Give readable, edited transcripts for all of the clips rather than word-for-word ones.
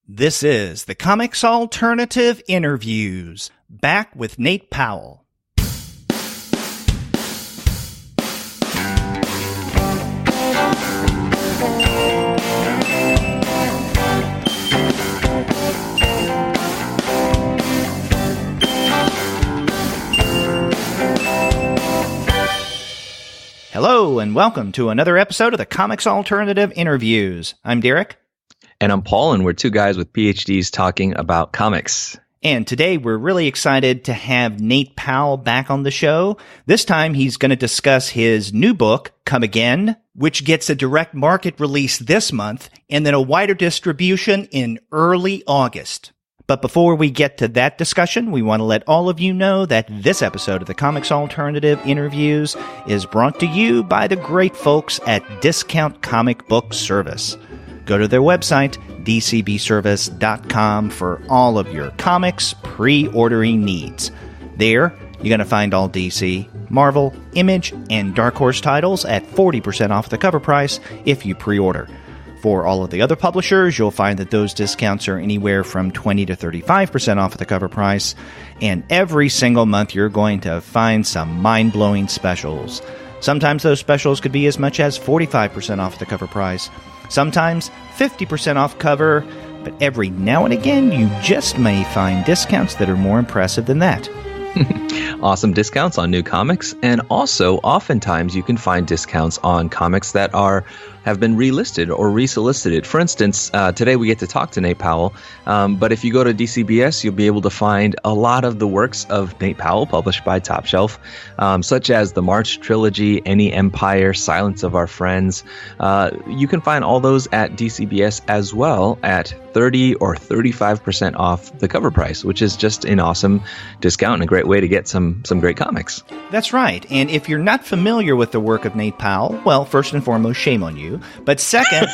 This is the Comics Alternative Interviews, back with Nate Powell. Hello, and welcome to another episode of the Comics Alternative Interviews. I'm Derek. And I'm Paul, and we're two guys with PhDs talking about comics. And today we're really excited to have Nate Powell back on the show. This time he's going to discuss his new book, Come Again, which gets a direct market release this month and then a wider distribution in early August. But before we get to that discussion, we want to let all of you know that this episode of the Comics Alternative Interviews is brought to you by the great folks at Discount Comic Book Service. Go to their website, dcbservice.com, for all of your comics pre-ordering needs. There, you're going to find all DC, Marvel, Image, and Dark Horse titles at 40% off the cover price if you pre-order. For all of the other publishers, you'll find that those discounts are anywhere from 20 to 35% off the cover price. And every single month, you're going to find some mind-blowing specials. Sometimes those specials could be as much as 45% off the cover price. Sometimes 50% off cover, but every now and again, you just may find discounts that are more impressive than that. Awesome discounts on new comics, and also oftentimes you can find discounts on comics that have been relisted or resolicited. For instance, today we get to talk to Nate Powell, but if you go to DCBS, you'll be able to find a lot of the works of Nate Powell published by Top Shelf, such as the March Trilogy, Any Empire, Silence of Our Friends. You can find all those at DCBS as well at 30 or 35% off the cover price, which is just an awesome discount and a great way to get some great comics. That's right. And if you're not familiar with the work of Nate Powell, well, first and foremost, shame on you. But second,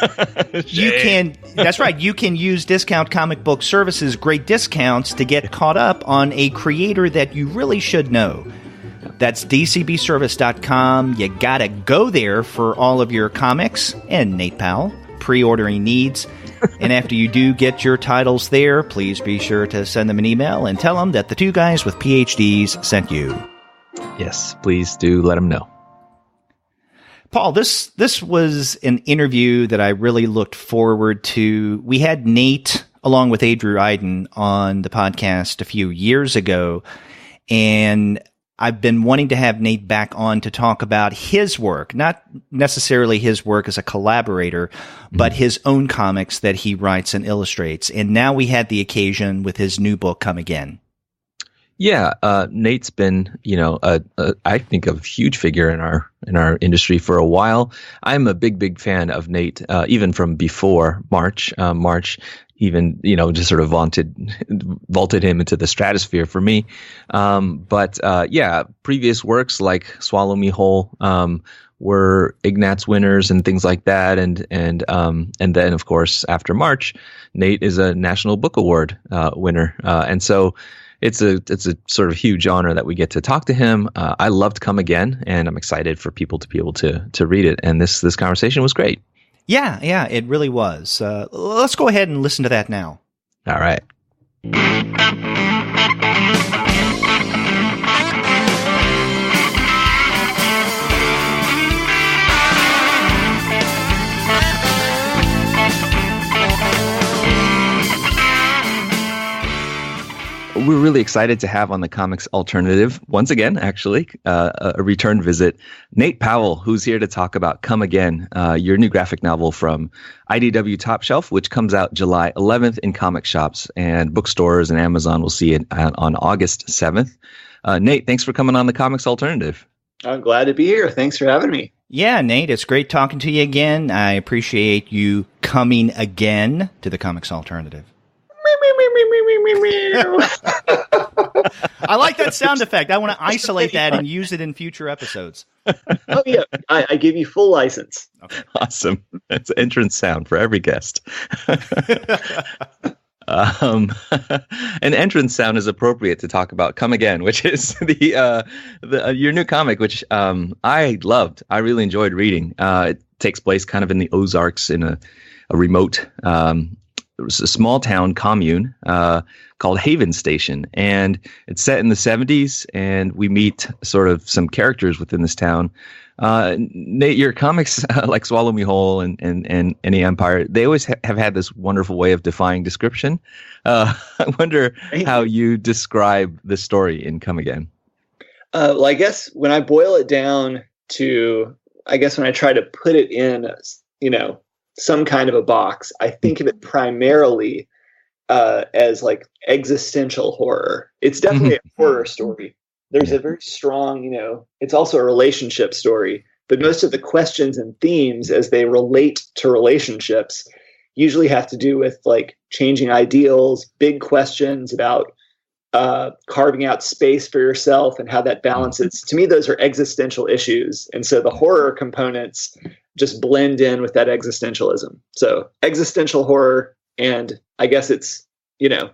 you can use Discount Comic Book Service's great discounts to get caught up on a creator that you really should know. That's dcbservice.com. You gotta go there for all of your comics and Nate Powell pre-ordering needs. And after you do get your titles there, please be sure to send them an email and tell them that the two guys with PhDs sent you. Yes, please do let them know. Paul, this was an interview that I really looked forward to. We had Nate, along with Adrian Iden, on the podcast a few years ago, and I've been wanting to have Nate back on to talk about his work, not necessarily his work as a collaborator, but his own comics that he writes and illustrates. And now we had the occasion with his new book, Come Again. Yeah, Nate's been, I think a huge figure in our industry for a while. I'm a big fan of Nate, even from before March. March even, just sort of vaulted him into the stratosphere for me. But previous works like Swallow Me Whole were Ignatz winners and things like that. And then, of course, after March, Nate is a National Book Award winner. And so it's a sort of huge honor that we get to talk to him. I loved Come Again, and I'm excited for people to be able to read it. And this conversation was great. Yeah, it really was. Let's go ahead and listen to that now. All right. We're really excited to have on the Comics Alternative, once again, actually, a return visit, Nate Powell, who's here to talk about Come Again, your new graphic novel from IDW Top Shelf, which comes out July 11th in comic shops and bookstores, and Amazon will see it on August 7th. Nate, thanks for coming on the Comics Alternative. I'm glad to be here. Thanks for having me. Yeah, Nate, it's great talking to you again. I appreciate you coming again to the Comics Alternative. I like that sound effect. I want to isolate that and use it in future episodes. Oh, yeah. I give you full license. Okay. Awesome. That's an entrance sound for every guest. An entrance sound is appropriate to talk about Come Again, which is your new comic, which I loved. I really enjoyed reading. It takes place kind of in the Ozarks in a remote was a small town commune called Haven Station, and it's set in the 70s, and we meet sort of some characters within this town. Nate, your comics like Swallow Me Whole and Any Empire, they always have had this wonderful way of defying description. I wonder how you describe the story in Come Again. Well, I guess when I boil it down to, I guess when I try to put it in, some kind of a box, I think of it primarily as like existential horror. It's definitely a horror story. There's a very strong, it's also a relationship story, but most of the questions and themes as they relate to relationships usually have to do with like changing ideals, big questions about carving out space for yourself and how that balances. To me, those are existential issues. And so the horror components just blend in with that existentialism. So existential horror, and I guess it's a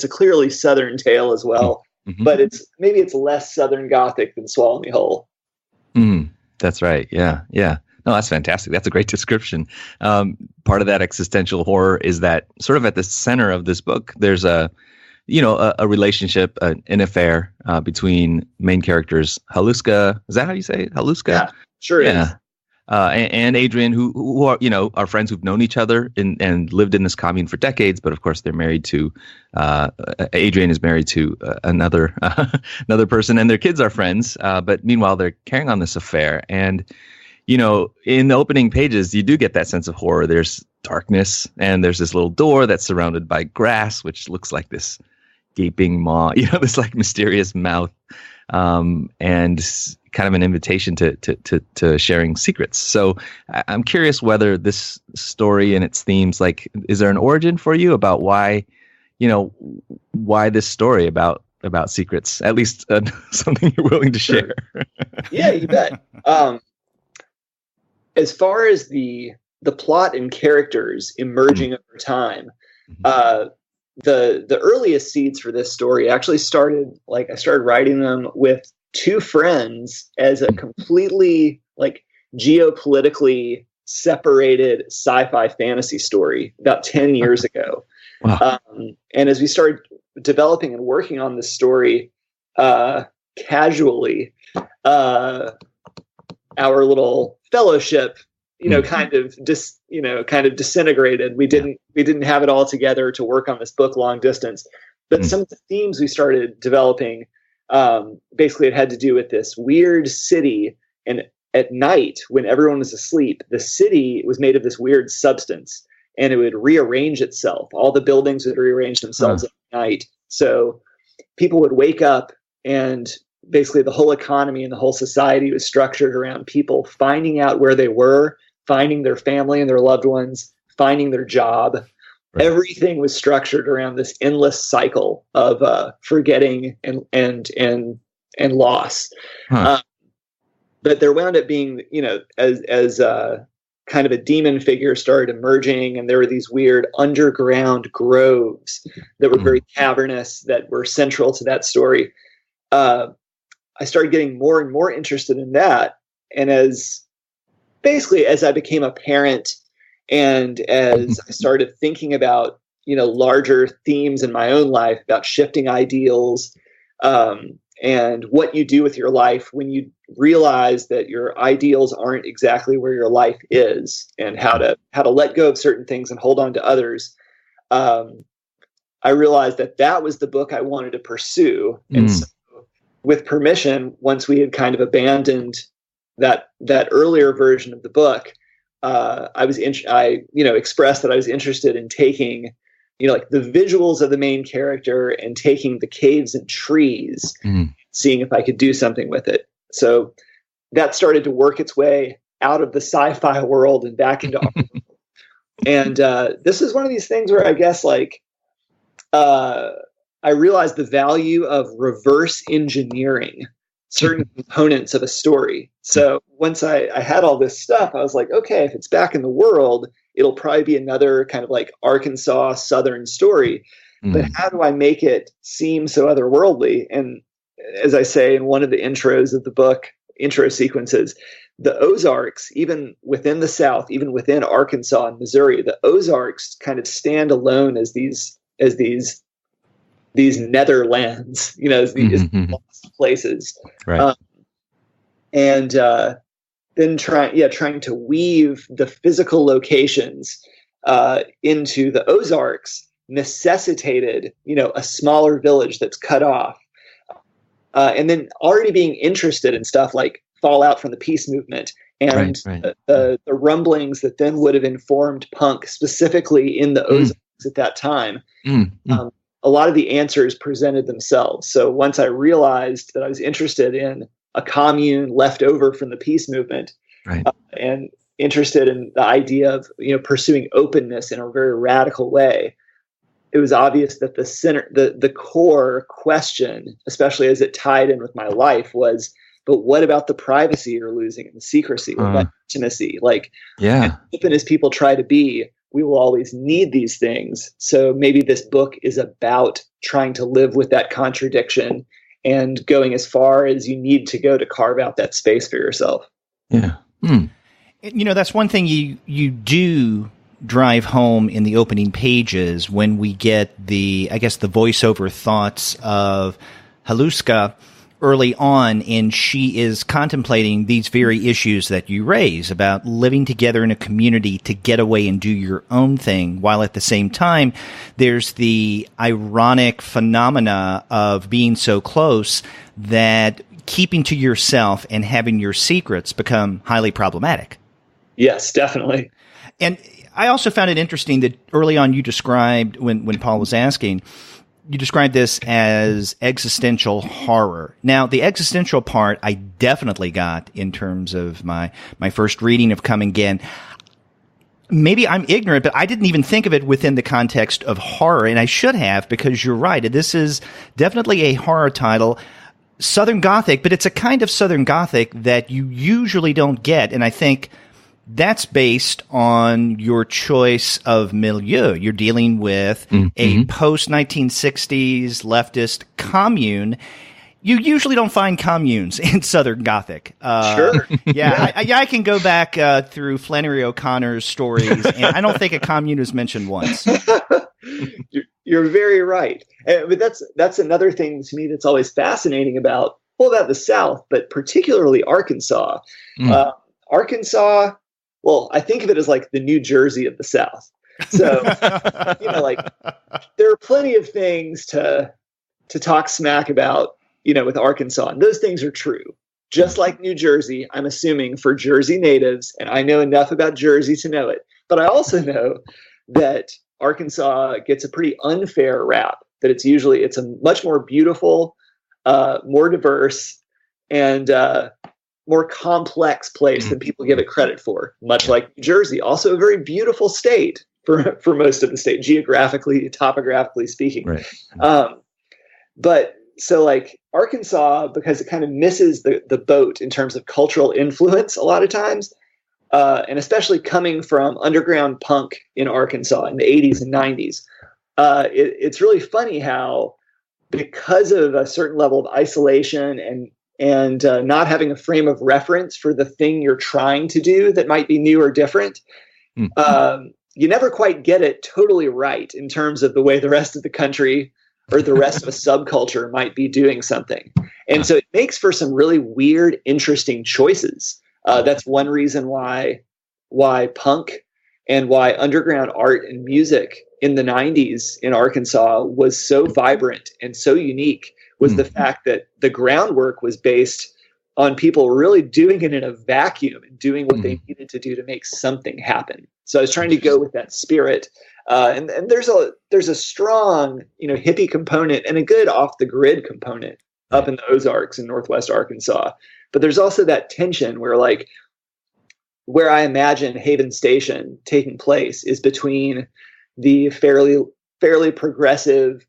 clearly Southern tale as well, but maybe it's less Southern Gothic than Swallow Me Whole. That's right. Yeah. Yeah. No, that's fantastic. That's a great description. Part of that existential horror is that sort of at the center of this book, there's a relationship, an affair between main characters Haluska. Is that how you say it? Haluska? Yeah, sure is. And Adrian, who are are friends who've known each other and lived in this commune for decades. But of course, they're married to Adrian is married to another person, and their kids are friends. But meanwhile, they're carrying on this affair. And in the opening pages, you do get that sense of horror. There's darkness, and there's this little door that's surrounded by grass, which looks like this gaping maw, this like mysterious mouth, and kind of an invitation to sharing secrets. So I'm curious whether this story and its themes, like, is there an origin for you about why this story about secrets, at least something you're willing to share? Yeah, you bet. As far as the plot and characters emerging over time, the earliest seeds for this story actually started writing them with two friends as a completely like geopolitically separated sci-fi fantasy story about 10 years ago. Wow. And as we started developing and working on this story casually, our little fellowship kind of disintegrated. We didn't have it all together to work on this book long distance. But some of the themes we started developing, basically it had to do with this weird city, and at night when everyone was asleep, the city was made of this weird substance, and it would rearrange itself. All the buildings would rearrange themselves at night. So people would wake up, and basically the whole economy and the whole society was structured around people finding out where they were, finding their family and their loved ones, finding their job. Right. Everything was structured around this endless cycle of forgetting and loss. But there wound up being, as kind of a demon figure started emerging, and there were these weird underground groves that were very cavernous that were central to that story. I started getting more and more interested in that. And as I became a parent, and as I started thinking about, larger themes in my own life about shifting ideals, and what you do with your life when you realize that your ideals aren't exactly where your life is, and how to let go of certain things and hold on to others, I realized that was the book I wanted to pursue. And so, with permission, once we had kind of abandoned that earlier version of the book, I expressed that I was interested in taking, like the visuals of the main character and taking the caves and trees, seeing if I could do something with it. So that started to work its way out of the sci-fi world and back into art. And this is one of these things where I guess I realized the value of reverse engineering certain components of a story. So once I had all this stuff, I was like, okay, if it's back in the world, it'll probably be another kind of like Arkansas Southern story. But how do I make it seem so otherworldly? And as I say in one of the intros of the book, intro sequences, the Ozarks, even within the South, even within Arkansas and Missouri, the Ozarks kind of stand alone as these netherlands, as these lost places. Right. And then trying to weave the physical locations into the Ozarks necessitated, a smaller village that's cut off. And then already being interested in stuff like fallout from the peace movement and the rumblings that then would have informed punk specifically in the Ozarks at that time. A lot of the answers presented themselves. So once I realized that I was interested in a commune left over from the peace movement, and interested in the idea of pursuing openness in a very radical way, it was obvious that the core question, especially as it tied in with my life, was, but what about the privacy you're losing and the secrecy, what about intimacy? As open as people try to be, we will always need these things. So maybe this book is about trying to live with that contradiction and going as far as you need to go to carve out that space for yourself. Yeah. That's one thing you do drive home in the opening pages when we get the voiceover thoughts of Haluska early on, and she is contemplating these very issues that you raise about living together in a community to get away and do your own thing, while at the same time there's the ironic phenomena of being so close that keeping to yourself and having your secrets become highly problematic. Yes, definitely. And I also found it interesting that early on you described, when Paul was asking, you described this as existential horror. Now, the existential part I definitely got in terms of my first reading of Come Again. Maybe I'm ignorant, but I didn't even think of it within the context of horror, and I should have, because you're right. This is definitely a horror title. Southern Gothic, but it's a kind of Southern Gothic that you usually don't get, and I think that's based on your choice of milieu. You're dealing with a post-1960s leftist commune. You usually don't find communes in Southern Gothic. Sure. I can go back through Flannery O'Connor's stories, and I don't think a commune is mentioned once. You're very right. But that's another thing to me that's always fascinating about the South, but particularly Arkansas. Arkansas, well, I think of it as like the New Jersey of the South. So, there are plenty of things to talk smack about, with Arkansas. And those things are true. Just like New Jersey, I'm assuming, for Jersey natives, and I know enough about Jersey to know it. But I also know that Arkansas gets a pretty unfair rap, that it's a much more beautiful, more diverse, and more complex place than people give it credit for, much like New Jersey, also a very beautiful state for most of the state, geographically, topographically speaking. Right. But so Arkansas, because it kind of misses the boat in terms of cultural influence a lot of times, and especially coming from underground punk in Arkansas in the 80s and 90s, it's really funny how, because of a certain level of isolation and not having a frame of reference for the thing you're trying to do that might be new or different, you never quite get it totally right in terms of the way the rest of the country or the rest of a subculture might be doing something. And so it makes for some really weird, interesting choices. That's one reason why punk and why underground art and music in the 90s in Arkansas was so vibrant and so unique, was the fact that the groundwork was based on people really doing it in a vacuum and doing what they needed to do to make something happen. So I was trying to go with that spirit. And there's a strong, hippie component and a good off the grid component up in the Ozarks in Northwest Arkansas. But there's also that tension where I imagine Haven Station taking place is between the fairly progressive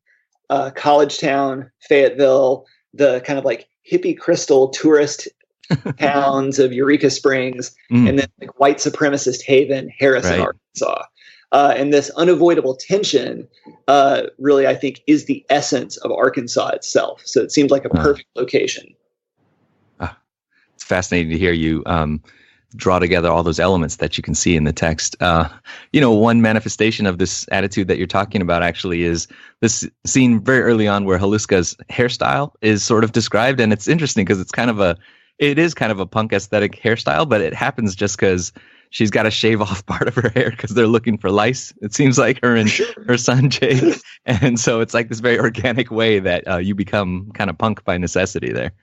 college town, Fayetteville, the kind of hippie crystal tourist towns of Eureka Springs, and then white supremacist Haven, Harrison, Arkansas. And this unavoidable tension really, I think, is the essence of Arkansas itself. So it seems like a perfect location. It's fascinating to hear you draw together all those elements that you can see in the text. One manifestation of this attitude that you're talking about actually is this scene very early on where Haluska's hairstyle is sort of described. And it's interesting because it is kind of a punk aesthetic hairstyle, but it happens just because she's got to shave off part of her hair because they're looking for lice. It seems like her and her son, Jake. And so it's like this very organic way that you become kind of punk by necessity there.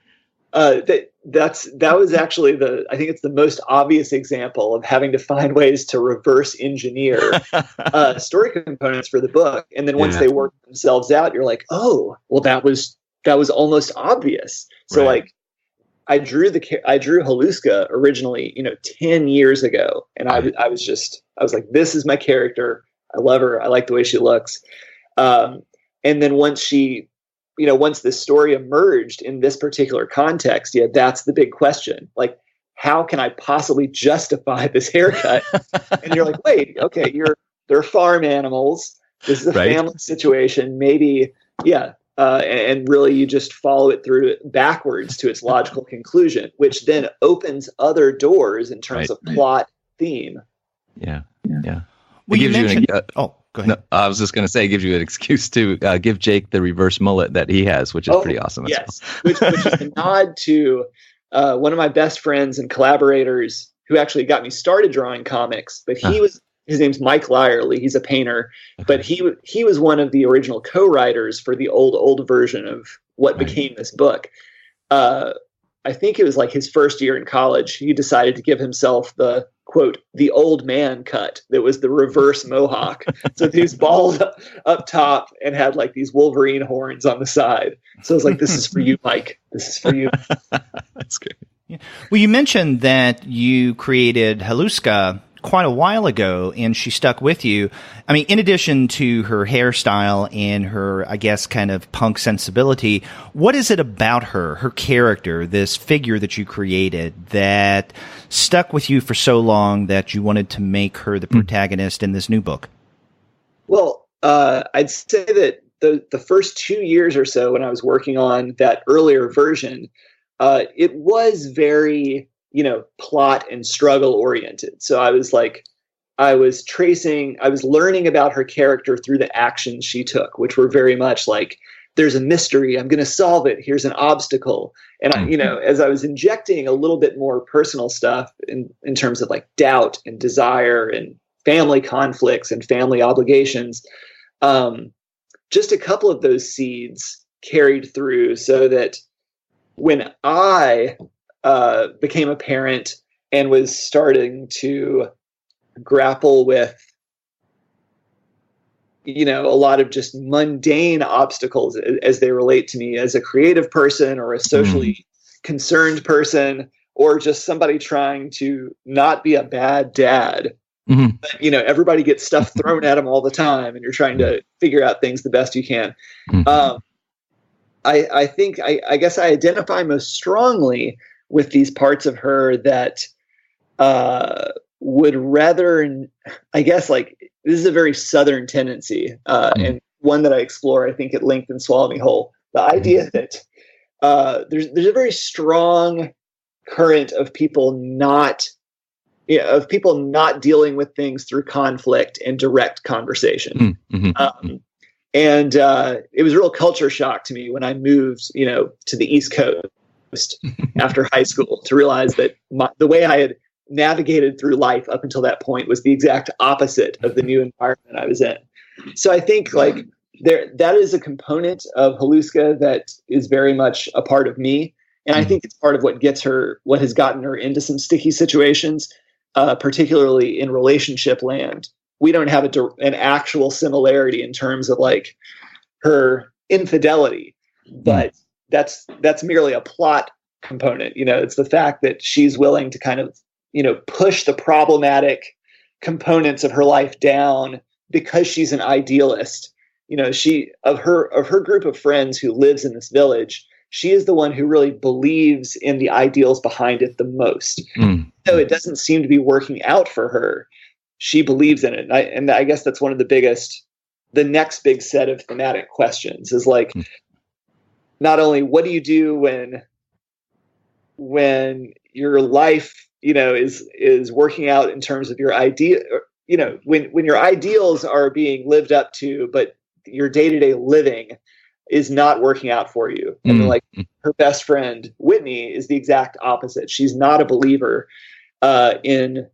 That was actually I think it's the most obvious example of having to find ways to reverse engineer story components for the book. And then once they work themselves out, you're like, oh, well, that was almost obvious. So like, I drew Haluska originally, 10 years ago. And I was like, this is my character. I love her. I like the way she looks. And then once this story emerged in this particular context, that's the big question. Like, how can I possibly justify this haircut? And you're like, wait, okay, they're farm animals. This is a family situation. Maybe, and really you just follow it through backwards to its logical conclusion, which then opens other doors in terms of plot theme. Yeah. Well, you mentioned... Go ahead. No, I was just going to say, it gives you an excuse to give Jake the reverse mullet that he has, which is pretty awesome. Yes, which is a nod to one of my best friends and collaborators who actually got me started drawing comics. But his name's Mike Lyerly. He's a painter, but he was one of the original co-writers for the old version of what became this book. I think it was like his first year in college. He decided to give himself the quote, the old man cut. That was the reverse mohawk. So he was bald up top and had like these Wolverine horns on the side. So I was like, this is for you, Mike. This is for you. That's good. Yeah. Well, you mentioned that you created Haluska quite a while ago, and she stuck with you. I mean, in addition to her hairstyle and her, I guess, kind of punk sensibility, what is it about her character, this figure that you created that stuck with you for so long that you wanted to make her the protagonist in this new book? Well, I'd say that the first 2 years or so when I was working on that earlier version, it was very plot and struggle oriented. So I was learning about her character through the actions she took, which were very much like, there's a mystery, I'm going to solve it, here's an obstacle. And as I was injecting a little bit more personal stuff in terms of like doubt and desire and family conflicts and family obligations, just a couple of those seeds carried through so that when I became a parent and was starting to grapple with, a lot of just mundane obstacles as they relate to me as a creative person or a socially concerned person, or just somebody trying to not be a bad dad. But, everybody gets stuff thrown at them all the time and you're trying to figure out things the best you can. I think, I guess I identify most strongly with these parts of her that would rather, I guess, like, this is a very Southern tendency, and one that I explore, I think, at length in Swallow Me Whole. The idea that there's a very strong current of people not dealing with things through conflict and direct conversation. And it was a real culture shock to me when I moved, to the East Coast after high school to realize that the way I had navigated through life up until that point was the exact opposite of the new environment I was in. So I think like that is a component of Haluska that is very much a part of me. And I think it's part of what has gotten her into some sticky situations, particularly in relationship land. We don't have an actual similarity in terms of like her infidelity, but that's merely a plot component. It's the fact that she's willing to kind of, push the problematic components of her life down because she's an idealist. Of her group of friends who lives in this village, she is the one who really believes in the ideals behind it the most. So it doesn't seem to be working out for her. She believes in it. And I guess that's one of the next big set of thematic questions is like, not only what do you do when your life, is working out in terms of your idea, when your ideals are being lived up to, but your day-to-day living is not working out for you. And then, like, her best friend Whitney is the exact opposite. She's not a believer in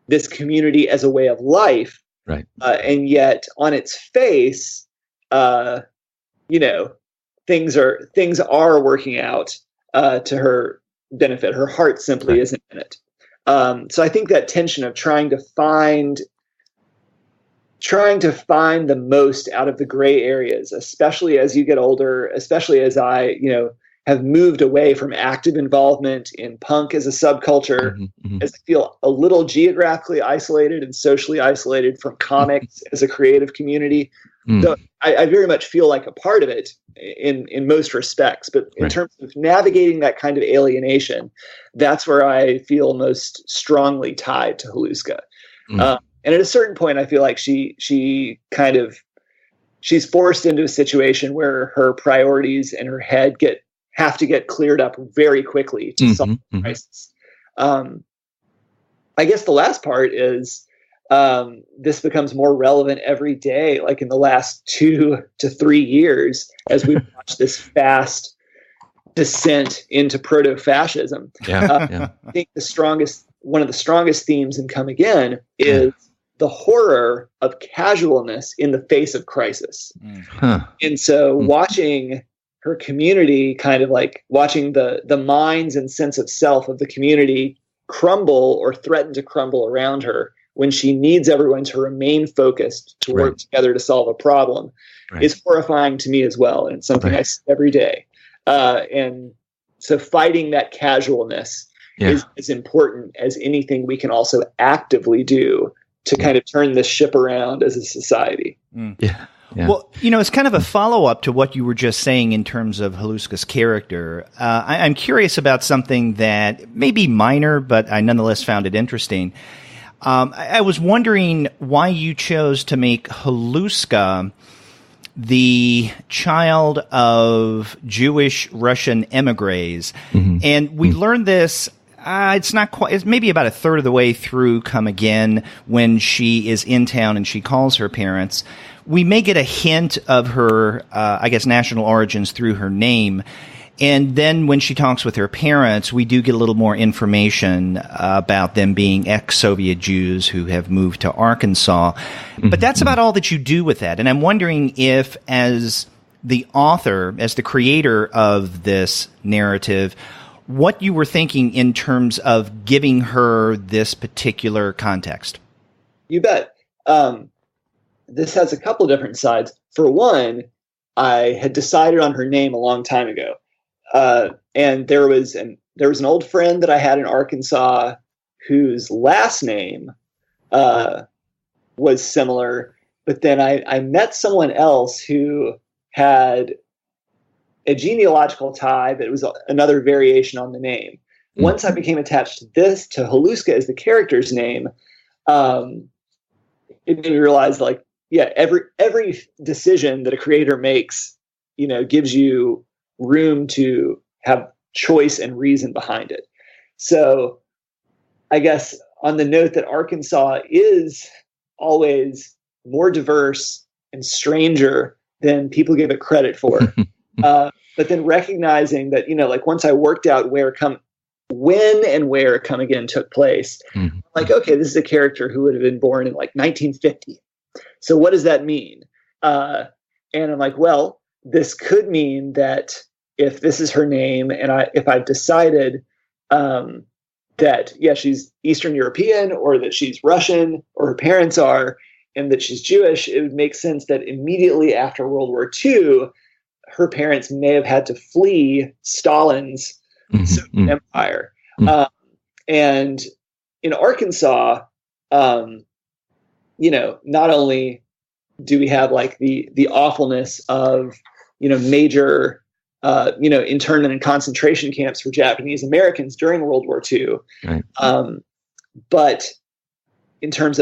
this community as a way of life, right? And yet, on its face, things are working out to her benefit. Her heart simply isn't in it. So I think that tension of trying to find the most out of the gray areas, especially as you get older, especially as I, have moved away from active involvement in punk as a subculture, as I feel a little geographically isolated and socially isolated from comics as a creative community. So I very much feel like a part of it in most respects, but in terms of navigating that kind of alienation, that's where I feel most strongly tied to Holuska. And at a certain point, I feel like she's forced into a situation where her priorities in her head have to get cleared up very quickly to solve the crisis. I guess the last part is this becomes more relevant every day, like in the last 2 to 3 years, as we watch this fast descent into proto-fascism. I think one of the strongest themes in Come Again is the horror of casualness in the face of crisis. And so watching her community, kind of like watching the minds and sense of self of the community crumble or threaten to crumble around her when she needs everyone to remain focused, to work together to solve a problem, is horrifying to me as well. And it's something I see every day. And so fighting that casualness is as important as anything we can also actively do to kind of turn this ship around as a society. Yeah. Well, it's kind of a follow-up to what you were just saying in terms of Holuska's character. I'm curious about something that may be minor, but I nonetheless found it interesting. I was wondering why you chose to make Holuska the child of Jewish Russian emigres. And we learned this, it's not quite, it's maybe about a third of the way through Come Again, when she is in town and she calls her parents. We may get a hint of her, national origins through her name. And then when she talks with her parents, we do get a little more information about them being ex-Soviet Jews who have moved to Arkansas. But that's about all that you do with that. And I'm wondering if, as the author, as the creator of this narrative, what you were thinking in terms of giving her this particular context. You bet. This has a couple different sides. For one, I had decided on her name a long time ago. And there was an old friend that I had in Arkansas whose last name was similar, but then I met someone else who had a genealogical tie, but it was another variation on the name. Once I became attached to Holuska as the character's name, it made me realize, like, every decision that a creator makes, gives you room to have choice and reason behind it. So I guess on the note that Arkansas is always more diverse and stranger than people give it credit for. But then recognizing that, like, once I worked out when and where Come Again took place, like, okay, this is a character who would have been born in like 1950. So what does that mean? And I'm like, well, this could mean that if this is her name, and if I've decided that, she's Eastern European, or that she's Russian, or her parents are, and that she's Jewish, it would make sense that immediately after World War II, her parents may have had to flee Stalin's Soviet Empire. And in Arkansas, not only do we have like the awfulness of, major, internment and concentration camps for Japanese Americans during World War II. Right. But in terms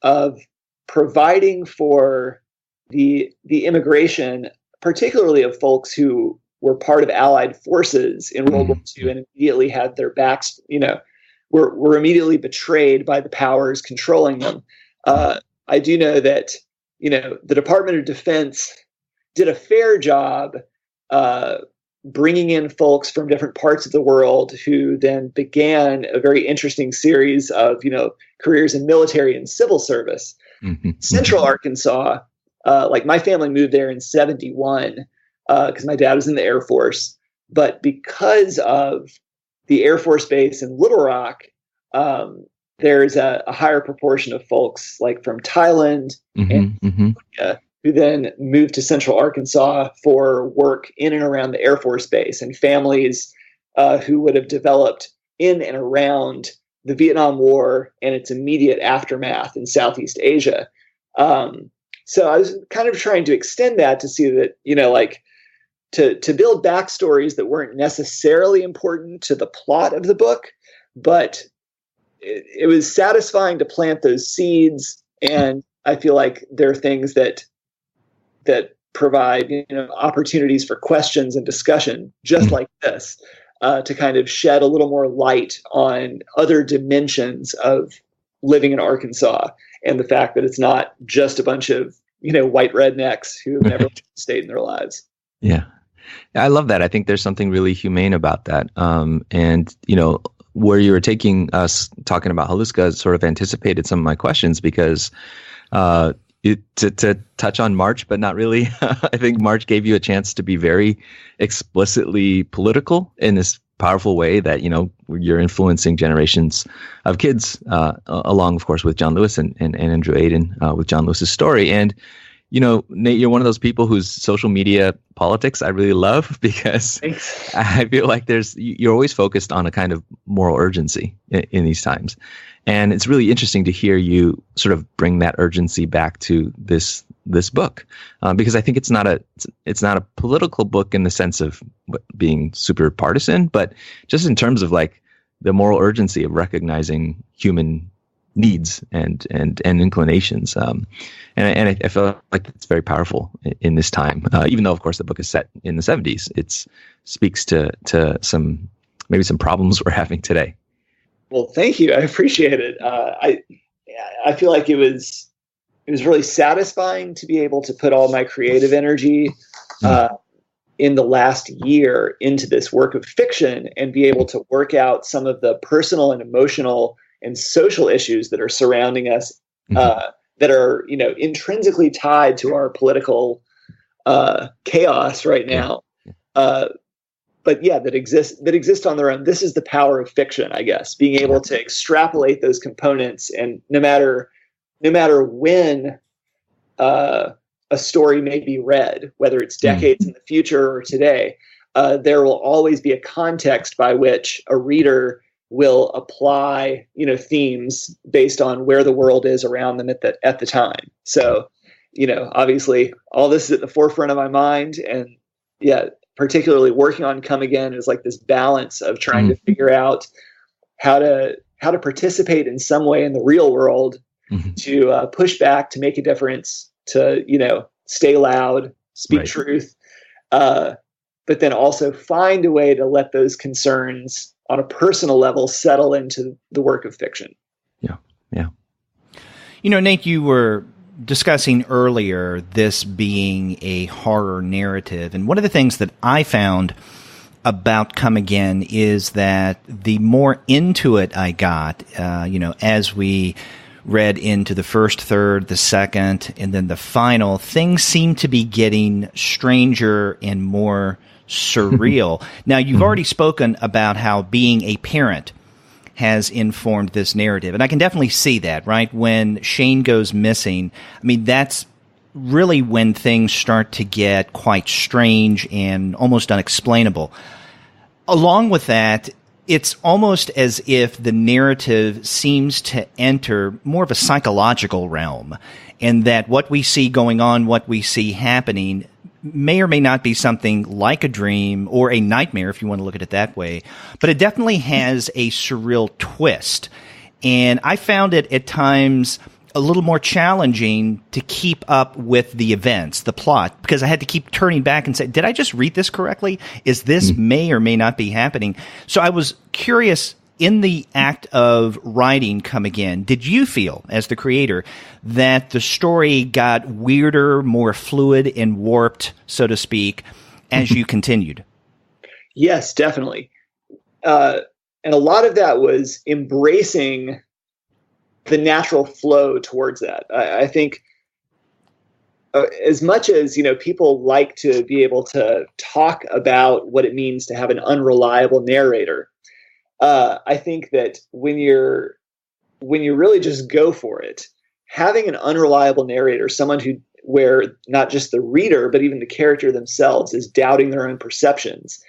of providing for the immigration, particularly of folks who were part of Allied forces in World War II and immediately had their backs, were immediately betrayed by the powers controlling them. I do know that, the Department of Defense did a fair job bringing in folks from different parts of the world who then began a very interesting series of, careers in military and civil service. Central Arkansas, like my family moved there in 1971 because my dad was in the Air Force. But because of the Air Force Base in Little Rock, there's a higher proportion of folks like from Thailand and who then moved to Central Arkansas for work in and around the Air Force Base, and families who would have developed in and around the Vietnam War and its immediate aftermath in Southeast Asia. So I was kind of trying to extend that to see that, to build backstories that weren't necessarily important to the plot of the book, but it was satisfying to plant those seeds. And I feel like there are things that provide, opportunities for questions and discussion, just like this, to kind of shed a little more light on other dimensions of living in Arkansas and the fact that it's not just a bunch of, white rednecks who have never stayed in their lives. Yeah. I love that. I think there's something really humane about that. And, where you were taking us talking about Holuska sort of anticipated some of my questions because to touch on March, but not really. I think March gave you a chance to be very explicitly political in this powerful way that, you're influencing generations of kids, along, of course, with John Lewis and Andrew Aiden with John Lewis's story. And, Nate, you're one of those people whose social media politics I really love because Thanks. I feel like you're always focused on a kind of moral urgency in these times. And it's really interesting to hear you sort of bring that urgency back to this book, because I think it's not a political book in the sense of being super partisan, but just in terms of like the moral urgency of recognizing human needs and inclinations. And I feel like it's very powerful in this time, even though, of course, the book is set in the 70s. It speaks to some problems we're having today. Well, thank you. I appreciate it. I feel like it was really satisfying to be able to put all my creative energy in the last year into this work of fiction and be able to work out some of the personal and emotional and social issues that are surrounding us, that are, intrinsically tied to our political chaos right now. But yeah, that exist on their own. This is the power of fiction, I guess, being able to extrapolate those components, and no matter when a story may be read, whether it's decades in the future or today, there will always be a context by which a reader will apply, themes based on where the world is around them at the time. So, obviously, all this is at the forefront of my mind, and yeah, particularly working on Come Again is like this balance of trying to figure out how to participate in some way in the real world, to push back, to make a difference, to stay loud, speak truth, but then also find a way to let those concerns on a personal level settle into the work of fiction. Yeah. Nate, you were discussing earlier this being a horror narrative, and one of the things that I found about Come Again is that the more into it I got, as we read into the first third, the second, and then the final, things seem to be getting stranger and more surreal. Now, you've already spoken about how being a parent has informed this narrative, and I can definitely see that, right? When Shane goes missing, I mean, that's really when things start to get quite strange and almost unexplainable. Along with that, it's almost as if the narrative seems to enter more of a psychological realm, and that what we see going on, what we see happening, may or may not be something like a dream or a nightmare, if you want to look at it that way, but it definitely has a surreal twist. And I found it at times a little more challenging to keep up with the events, the plot, because I had to keep turning back and say, did I just read this correctly? Is this may or may not be happening? So I was curious, in the act of writing Come Again, did you feel, as the creator, that the story got weirder, more fluid and warped, so to speak, as you continued? Yes, definitely. And a lot of that was embracing the natural flow towards that. I think as much as, people like to be able to talk about what it means to have an unreliable narrator, I think that when you really just go for it, having an unreliable narrator, someone where not just the reader, but even the character themselves is doubting their own perceptions,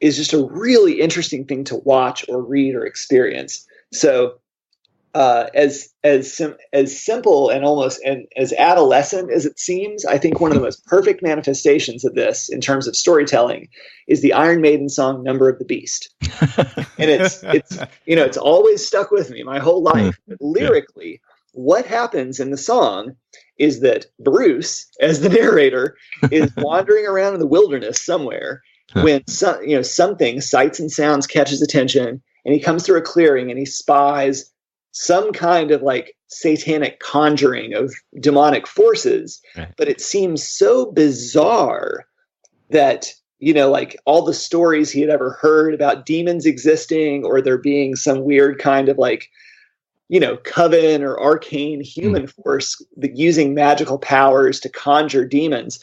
is just a really interesting thing to watch or read or experience. So, as simple and almost and as adolescent as it seems, I think one of the most perfect manifestations of this in terms of storytelling is the Iron Maiden song "Number of the Beast," and it's always stuck with me my whole life. But lyrically, what happens in the song is that Bruce, as the narrator, is wandering around in the wilderness somewhere when something, sights and sounds, catches attention, and he comes through a clearing and he spies some kind of like satanic conjuring of demonic forces. Right. But it seems so bizarre that, like all the stories he had ever heard about demons existing or there being some weird kind of like, coven or arcane human force using magical powers to conjure demons.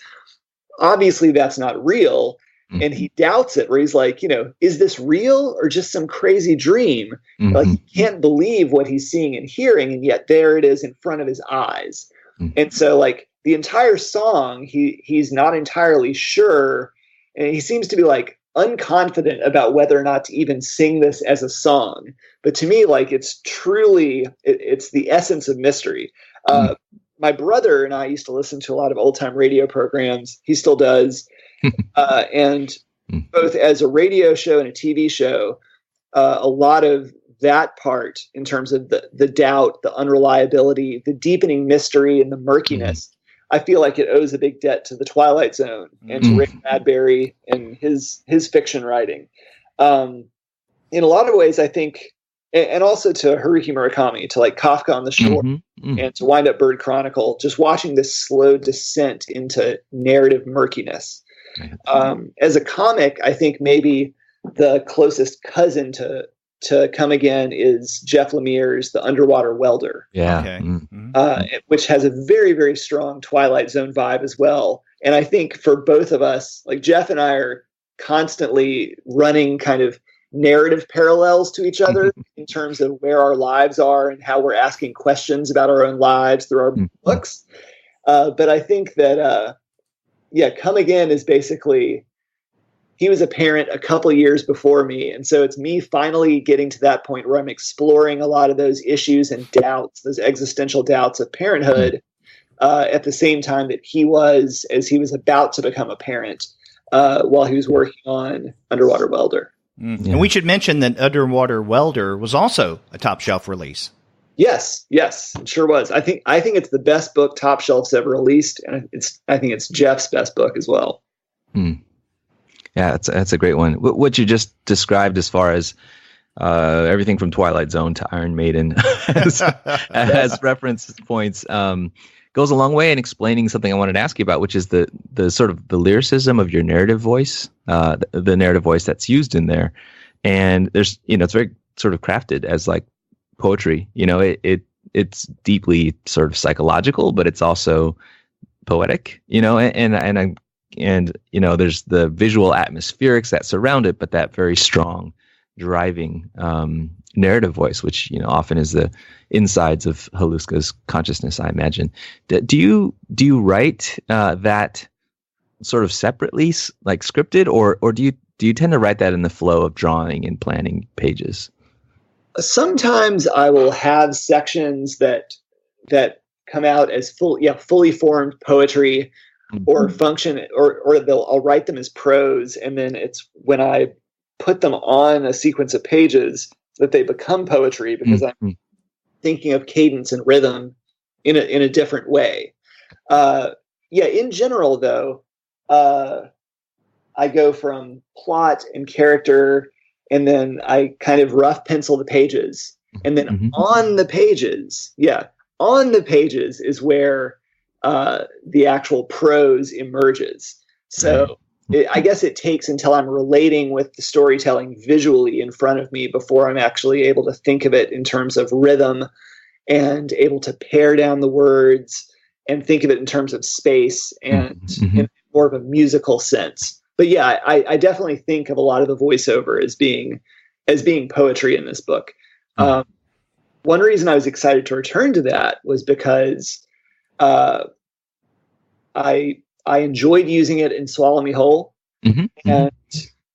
Obviously that's not real. And he doubts it, where he's like, is this real or just some crazy dream? Like, he can't believe what he's seeing and hearing, and yet there it is in front of his eyes. And so, like, the entire song, he's not entirely sure, and he seems to be like unconfident about whether or not to even sing this as a song. But to me, like, it's truly, it's the essence of mystery. My brother and I used to listen to a lot of old time radio programs. He still does. And both as a radio show and a TV show, a lot of that part in terms of the doubt, the unreliability, the deepening mystery and the murkiness, I feel like it owes a big debt to the Twilight Zone and to Rick Bradbury and his fiction writing. In a lot of ways, I think, and also to Haruki Murakami, to like Kafka on the Shore and to Wind Up Bird Chronicle, just watching this slow descent into narrative murkiness. As a comic, I think maybe the closest cousin to Come Again is Jeff Lemire's The Underwater Welder. Yeah. Okay. Which has a very, very strong Twilight Zone vibe as well. And I think for both of us, like Jeff and I are constantly running kind of narrative parallels to each other in terms of where our lives are and how we're asking questions about our own lives through our books. But I think that, Come Again is basically, he was a parent a couple years before me. And so it's me finally getting to that point where I'm exploring a lot of those issues and doubts, those existential doubts of parenthood, at the same time that he was, as he was about to become a parent, while he was working on Underwater Welder. And we should mention that Underwater Welder was also a top shelf release. Yes, it sure was. I think it's the best book Top Shelf's ever released, and I think it's Jeff's best book as well. Yeah, that's a great one. What you just described as far as everything from Twilight Zone to Iron Maiden as reference points goes a long way in explaining something I wanted to ask you about, which is the sort of the lyricism of your narrative voice, the narrative voice that's used in there. And there's, it's very sort of crafted as like poetry. It's deeply sort of psychological, but it's also poetic, and there's the visual atmospherics that surround it, but that very strong driving narrative voice, which often is the insides of Haluska's consciousness, I imagine. Do you write that sort of separately, like scripted, or do you tend to write that in the flow of drawing and planning pages? Sometimes I will have sections that come out as fully formed poetry, or function, or I'll write them as prose, and then it's when I put them on a sequence of pages that they become poetry, because I'm thinking of cadence and rhythm in a different way. In general, though, I go from plot and character, and then I kind of rough pencil the pages, and then on the pages is where the actual prose emerges. So I guess it takes until I'm relating with the storytelling visually in front of me before I'm actually able to think of it in terms of rhythm and able to pare down the words and think of it in terms of space and in more of a musical sense. But yeah, I definitely think of a lot of the voiceover as being poetry in this book. One reason I was excited to return to that was because I enjoyed using it in Swallow Me Whole, and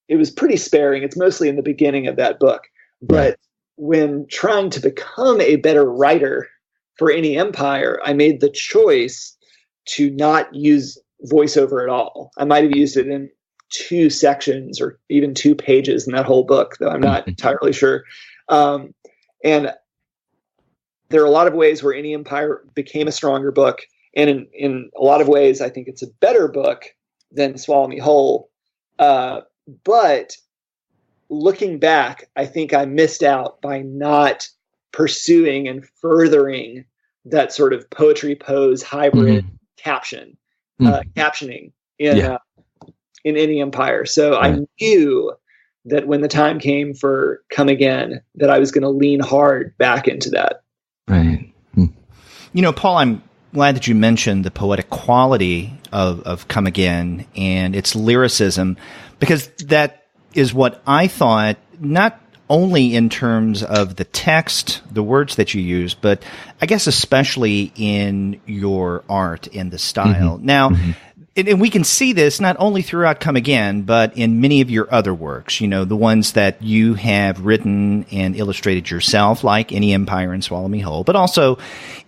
it was pretty sparing. It's mostly in the beginning of that book. But when trying to become a better writer for Any Empire, I made the choice to not use voiceover at all. I might have used it in 2 sections or even 2 pages in that whole book, though I'm not entirely sure. And there are a lot of ways where Any Empire became a stronger book. And in a lot of ways, I think it's a better book than Swallow Me Whole. But looking back, I think I missed out by not pursuing and furthering that sort of poetry pose hybrid captioning in Any Empire. So I knew that when the time came for Come Again, that I was going to lean hard back into that. Right. Paul, I'm glad that you mentioned the poetic quality of Come Again and its lyricism, because that is what I thought, not only in terms of the text, the words that you use, but I guess especially in your art and the style. Now, and we can see this not only throughout Come Again, but in many of your other works, the ones that you have written and illustrated yourself, like Any Empire and Swallow Me Whole, but also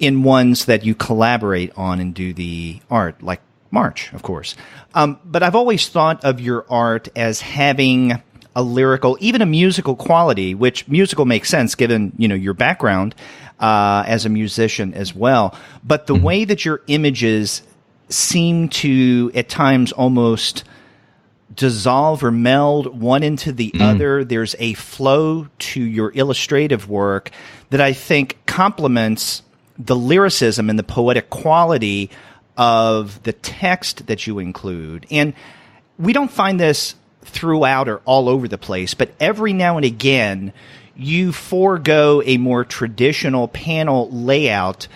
in ones that you collaborate on and do the art, like March, of course. But I've always thought of your art as having a lyrical, even a musical quality, which musical makes sense given, your background as a musician as well. But the way that your images seem to at times almost dissolve or meld one into the other. There's a flow to your illustrative work that I think complements the lyricism and the poetic quality of the text that you include. And we don't find this throughout or all over the place, but every now and again you forego a more traditional panel layout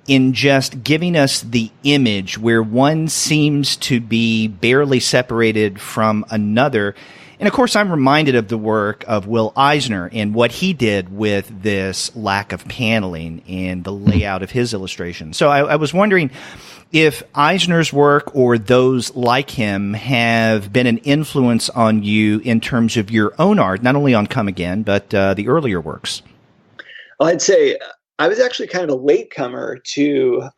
in just giving us the image where one seems to be barely separated from another. And of course, I'm reminded of the work of Will Eisner and what he did with this lack of paneling and the layout of his illustration. So I was wondering if Eisner's work or those like him have been an influence on you in terms of your own art, not only on Come Again, but the earlier works. Well, I'd say I was actually kind of a latecomer to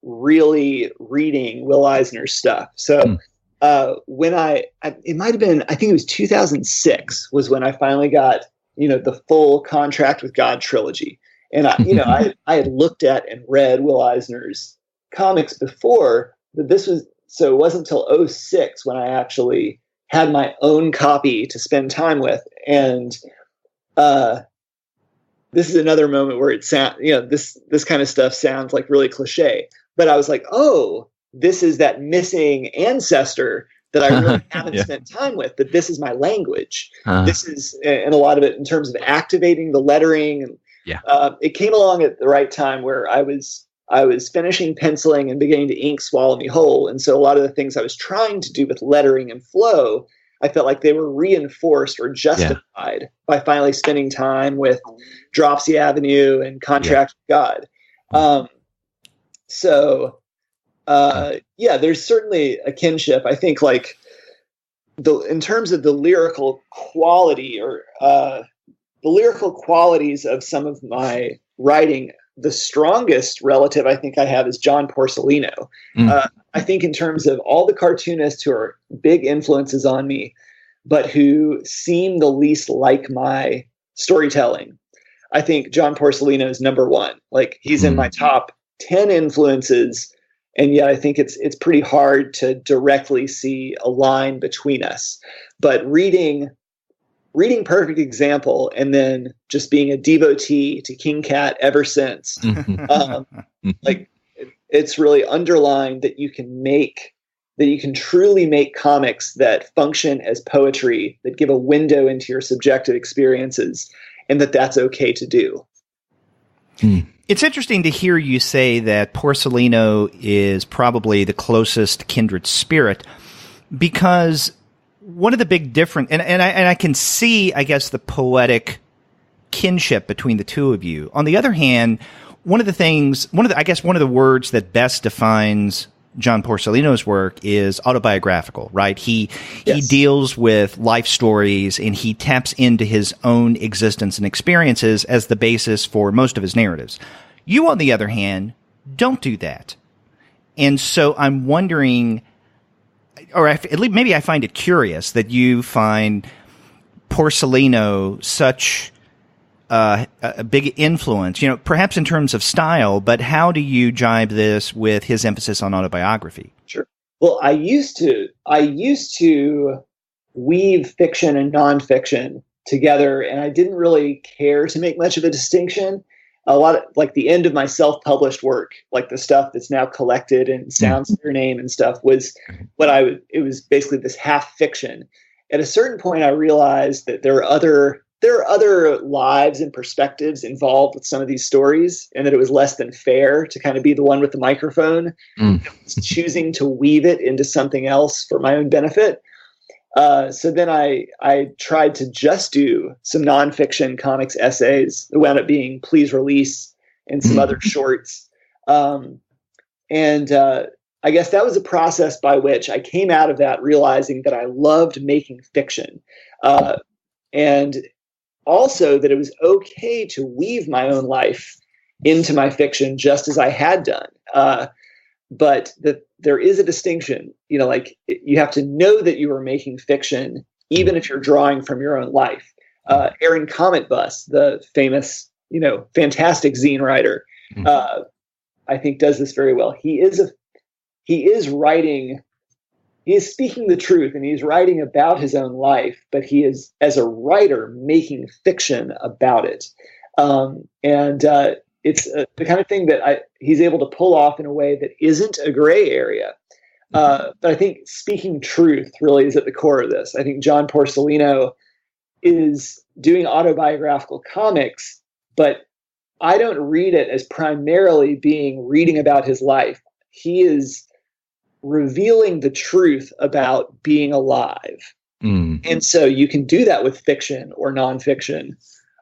really reading Will Eisner's stuff. So when it might have been, I think it was 2006 was when I finally got, the full Contract with God trilogy. And I had looked at and read Will Eisner's comics before, but it wasn't until 2006 when I actually had my own copy to spend time with. And this is another moment where it sounds, this kind of stuff sounds like really cliche, but I was like, oh, this is that missing ancestor that I really haven't spent time with, but this is my language. This is, and a lot of it in terms of activating the lettering. And it came along at the right time where I was finishing penciling and beginning to ink Swallow Me Whole. And so a lot of the things I was trying to do with lettering and flow, I felt like they were reinforced or justified by finally spending time with Dropsy Avenue and Contract with God. There's certainly a kinship. I think like in terms of the lyrical quality or the lyrical qualities of some of my writing, the strongest relative I think I have is John Porcellino. I think in terms of all the cartoonists who are big influences on me, but who seem the least like my storytelling, I think John Porcellino is number one. Like, he's in my top 10 influences, and yet I think it's pretty hard to directly see a line between us. But reading Perfect Example and then just being a devotee to King Cat ever since, like, it's really underlined that you can truly make comics that function as poetry, that give a window into your subjective experiences, and that's okay to do. It's interesting to hear you say that Porcellino is probably the closest kindred spirit, because one of the big difference, and I can see, I guess, the poetic kinship between the two of you. On the other hand, one of the words that best defines John Porcellino's work is autobiographical, right? He deals with life stories, and he taps into his own existence and experiences as the basis for most of his narratives. You, on the other hand, don't do that. And so I'm wondering, or at least maybe I find it curious that you find Porcellino such a big influence, perhaps in terms of style, but how do you jibe this with his emphasis on autobiography? Sure. Well, I used to weave fiction and nonfiction together, and I didn't really care to make much of a distinction. A lot of, like, the end of my self-published work, like the stuff that's now collected and Sounds of Your Name and stuff, was it was basically this half fiction. At a certain point, I realized that there are other lives and perspectives involved with some of these stories, and that it was less than fair to kind of be the one with the microphone, choosing to weave it into something else for my own benefit. So then I tried to just do some nonfiction comics essays that wound up being Please Release and some other shorts. I guess that was a process by which I came out of that realizing that I loved making fiction. And also that it was okay to weave my own life into my fiction just as I had done. But that there is a distinction, like, you have to know that you are making fiction, even if you're drawing from your own life. Aaron Comet Bus, the famous, fantastic zine writer, I think does this very well. He is speaking the truth, and he's writing about his own life, but he is, as a writer, making fiction about it. It's the kind of thing that he's able to pull off in a way that isn't a gray area. But I think speaking truth really is at the core of this. I think John Porcellino is doing autobiographical comics, but I don't read it as primarily being reading about his life. He is revealing the truth about being alive. And so you can do that with fiction or nonfiction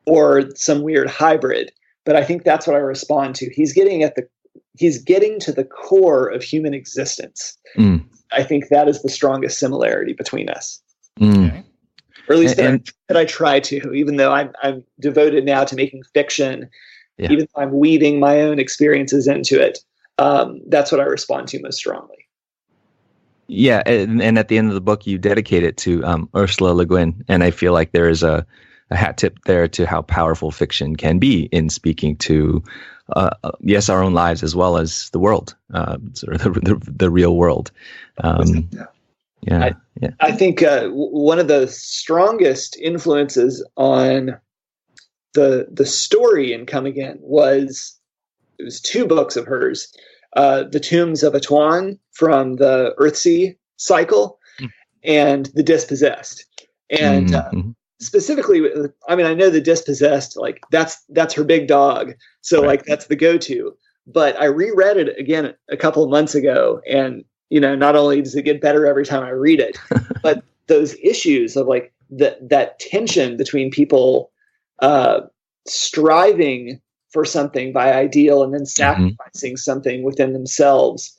or some weird hybrid. But I think that's what I respond to. He's getting to the core of human existence. I think that is the strongest similarity between us. Okay. Or at least that I try to, even though I'm devoted now to making fiction, even though I'm weaving my own experiences into it. That's what I respond to most strongly. Yeah, and at the end of the book, you dedicate it to Ursula Le Guin, and I feel like there is a hat tip there to how powerful fiction can be in speaking to, our own lives as well as the world, sort of the real world. I think one of the strongest influences on the story in Come Again was two books of hers, The Tombs of Atuan from the Earthsea cycle and The Dispossessed. And specifically, I mean, I know The Dispossessed, like that's her big dog. So like that's the go-to, but I reread it again a couple of months ago. And, not only does it get better every time I read it, but those issues of like that tension between people striving for something by ideal and then sacrificing something within themselves,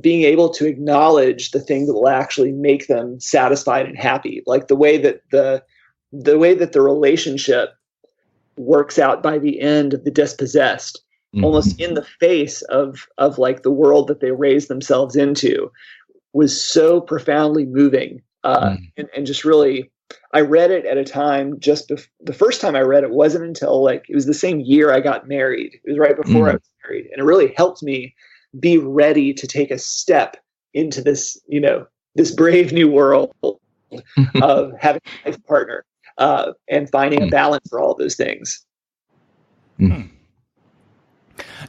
being able to acknowledge the thing that will actually make them satisfied and happy. Like the way that the relationship works out by the end of The Dispossessed, almost in the face of like the world that they raised themselves into, was so profoundly moving, and just really I read it at a time the first time I read it wasn't until like it was the same year I got married. It was right before I was married, and it really helped me be ready to take a step into this, this brave new world of having a life partner and finding a balance for all those things.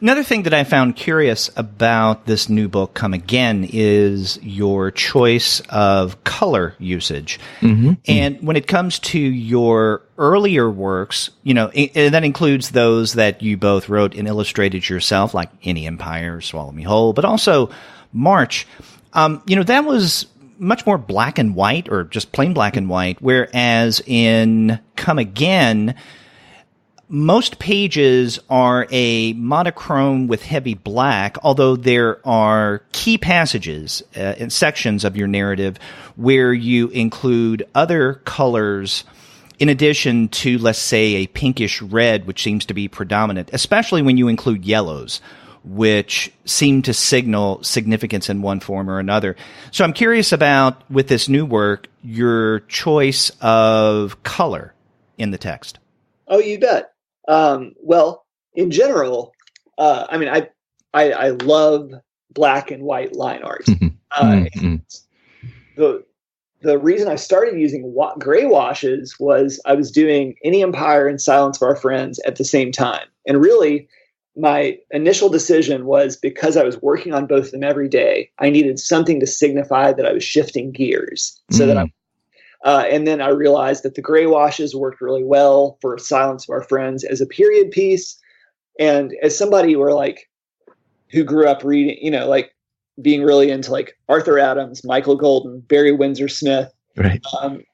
Another thing that I found curious about this new book, Come Again, is your choice of color usage. And when it comes to your earlier works, and that includes those that you both wrote and illustrated yourself, like Any Empire, Swallow Me Whole, but also March, that was much more black and white, or just plain black and white, whereas in Come Again, most pages are a monochrome with heavy black, although there are key passages and sections of your narrative where you include other colors in addition to, let's say, a pinkish red, which seems to be predominant, especially when you include yellows, which seem to signal significance in one form or another. So I'm curious about, with this new work, your choice of color in the text. Oh, you bet. Well, in general, I love black and white line art. The reason I started using gray washes was I was doing Any Empire and Silence of Our Friends at the same time. And really, my initial decision was, because I was working on both of them every day, I needed something to signify that I was shifting gears so that and then I realized that the gray washes worked really well for Silence of Our Friends as a period piece. And as somebody who grew up reading, being really into like Arthur Adams, Michael Golden, Barry Windsor Smith, right. I'm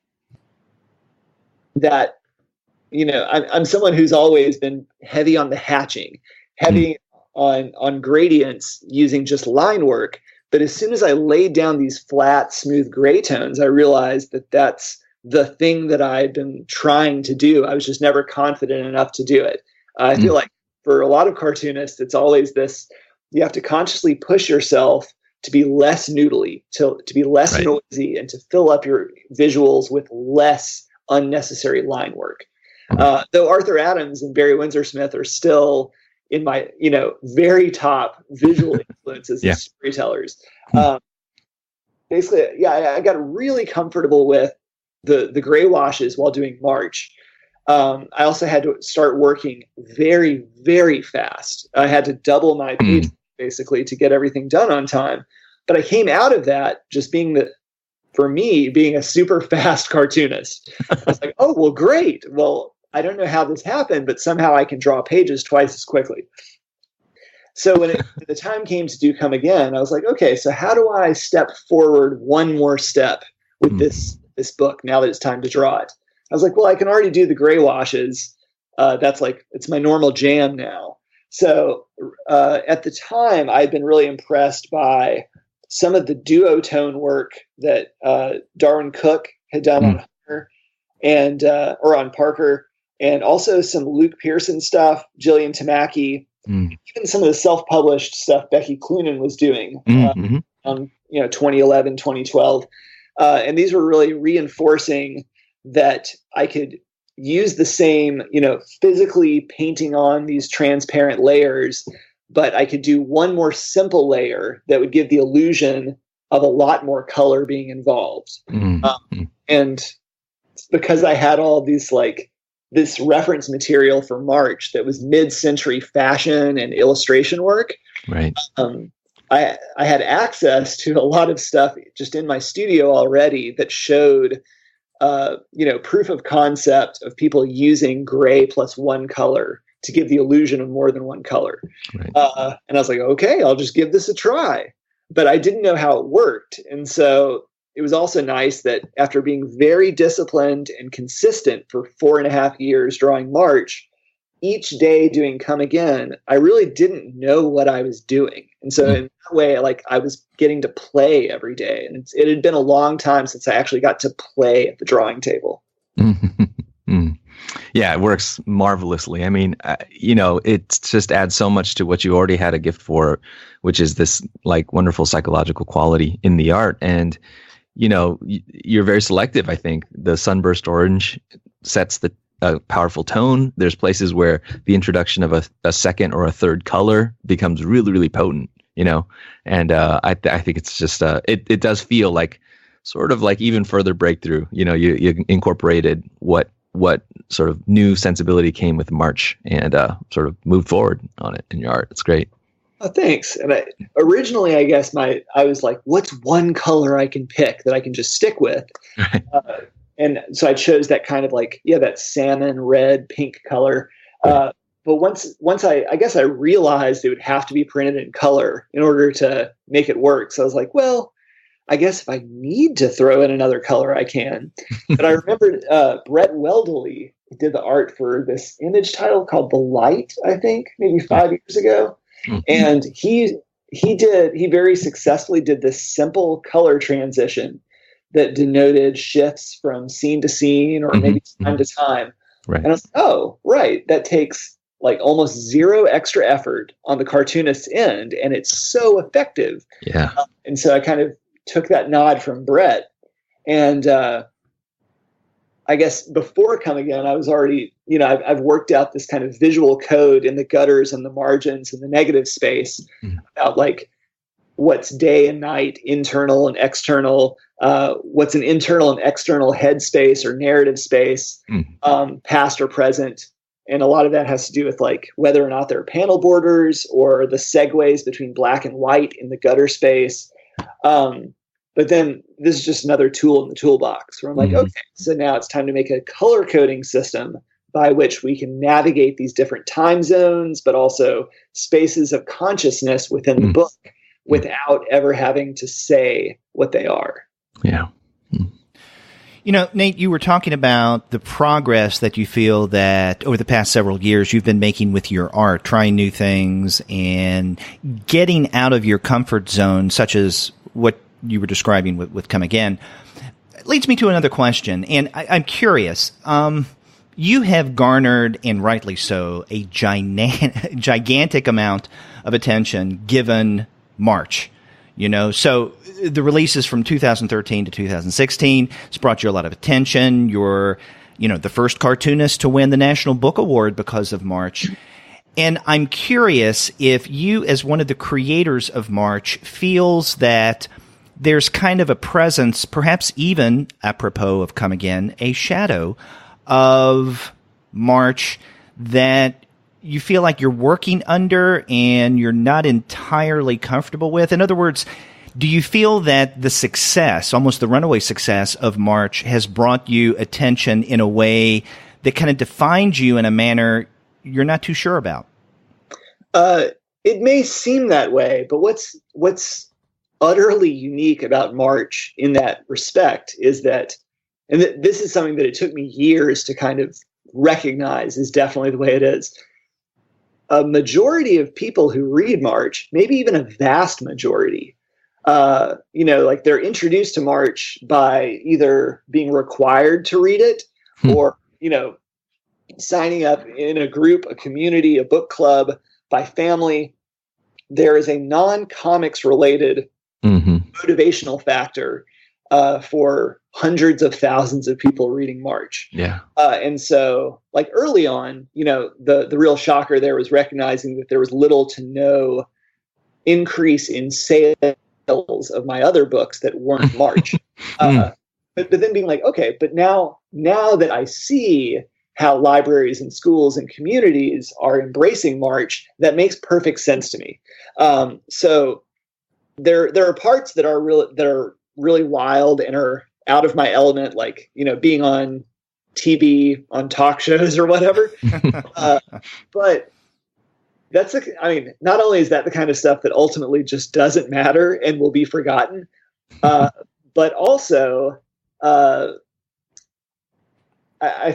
someone who's always been heavy on the hatching, heavy on gradients using just line work. But as soon as I laid down these flat, smooth gray tones, I realized that that's the thing that I had been trying to do. I was just never confident enough to do it. I feel like for a lot of cartoonists, it's always this, you have to consciously push yourself to be less noodly, to be less noisy, and to fill up your visuals with less unnecessary line work. Though Arthur Adams and Barry Windsor Smith are still in my, very top visual influences as storytellers. Basically, I got really comfortable with the gray washes while doing March. I also had to start working very, very fast. I had to double my page basically to get everything done on time. But I came out of that just being a super fast cartoonist. I was like, oh, well, great. Well, I don't know how this happened, but somehow I can draw pages twice as quickly. So when the time came to do Come Again, I was like, okay, so how do I step forward one more step with this book now that it's time to draw it? I was like, well, I can already do the gray washes. It's my normal jam now. So at the time, I'd been really impressed by some of the duotone work that Darwin Cook had done on Hunter or on Parker, and also some Luke Pearson stuff, Jillian Tamaki, even some of the self-published stuff Becky Cloonan was doing on 2011, 2012. And these were really reinforcing that I could use the same, physically painting on these transparent layers, but I could do one more simple layer that would give the illusion of a lot more color being involved. And because I had all these this reference material for March that was mid-century fashion and illustration work. Right. I had access to a lot of stuff just in my studio already that showed, proof of concept of people using gray plus one color to give the illusion of more than one color. Right. And I was like, okay, I'll just give this a try. But I didn't know how it worked. And so it was also nice that after being very disciplined and consistent for 4.5 years drawing March, each day doing Come Again, I really didn't know what I was doing. And so in that way, I was getting to play every day. And it had been a long time since I actually got to play at the drawing table. Yeah, it works marvelously. I mean, it just adds so much to what you already had a gift for, which is this wonderful psychological quality in the art. And you're very selective. I think the sunburst orange sets the powerful tone. There's places where the introduction of a second or a third color becomes really, really potent, and I think it's just it does feel like sort of like even further breakthrough. You incorporated what sort of new sensibility came with March and sort of moved forward on it in your art. It's great. Oh, thanks. And originally, I guess I was like, what's one color I can pick that I can just stick with? Right. And so I chose that kind of like, that salmon red, pink color. Right. But once I guess I realized it would have to be printed in color in order to make it work. So I was like, well, I guess if I need to throw in another color, I can. But I remembered Brett Weldeley did the art for this image title called The Light, I think, maybe 5 years ago. Mm-hmm. And he very successfully did this simple color transition that denoted shifts from scene to scene or maybe time to time. Right. And I was like, oh, right. That takes like almost zero extra effort on the cartoonist's end. And it's so effective. Yeah. And so I kind of took that nod from Brett. And I guess before Come Again, I was already, I've worked out this kind of visual code in the gutters and the margins and the negative space about like what's day and night, internal and external, what's an internal and external head space or narrative space, past or present. And a lot of that has to do with like whether or not there are panel borders or the segues between black and white in the gutter space. But then this is just another tool in the toolbox where I'm like, okay, so now it's time to make a color coding system by which we can navigate these different time zones, but also spaces of consciousness within the book without ever having to say what they are. Yeah. Nate, you were talking about the progress that you feel that over the past several years you've been making with your art, trying new things and getting out of your comfort zone, such as what you were describing with Come Again. It leads me to another question, and I'm curious. You have garnered, and rightly so, a gigantic amount of attention given March. So the releases from 2013 to 2016, it's brought you a lot of attention. You're, the first cartoonist to win the National Book Award because of March. And I'm curious if you, as one of the creators of March, feels that there's kind of a presence, perhaps even, apropos of Come Again, a shadow of March that you feel like you're working under and you're not entirely comfortable with. In other words, do you feel that the success, almost the runaway success of March, has brought you attention in a way that kind of defines you in a manner you're not too sure about? It may seem that way, but what's utterly unique about March in that respect is that, and this is something that it took me years to kind of recognize is definitely the way it is. A majority of people who read March, maybe even a vast majority, like they're introduced to March by either being required to read it or, signing up in a group, a community, a book club, by family. There is a non-comics related motivational factor for hundreds of thousands of people reading March. Yeah. And so like early on, the real shocker there was recognizing that there was little to no increase in sales of my other books that weren't March. But then being like, okay, but now that I see how libraries and schools and communities are embracing March, that makes perfect sense to me. So there are parts that are really wild and are out of my element, like, being on TV, on talk shows or whatever. But that's, not only is that the kind of stuff that ultimately just doesn't matter and will be forgotten, but also I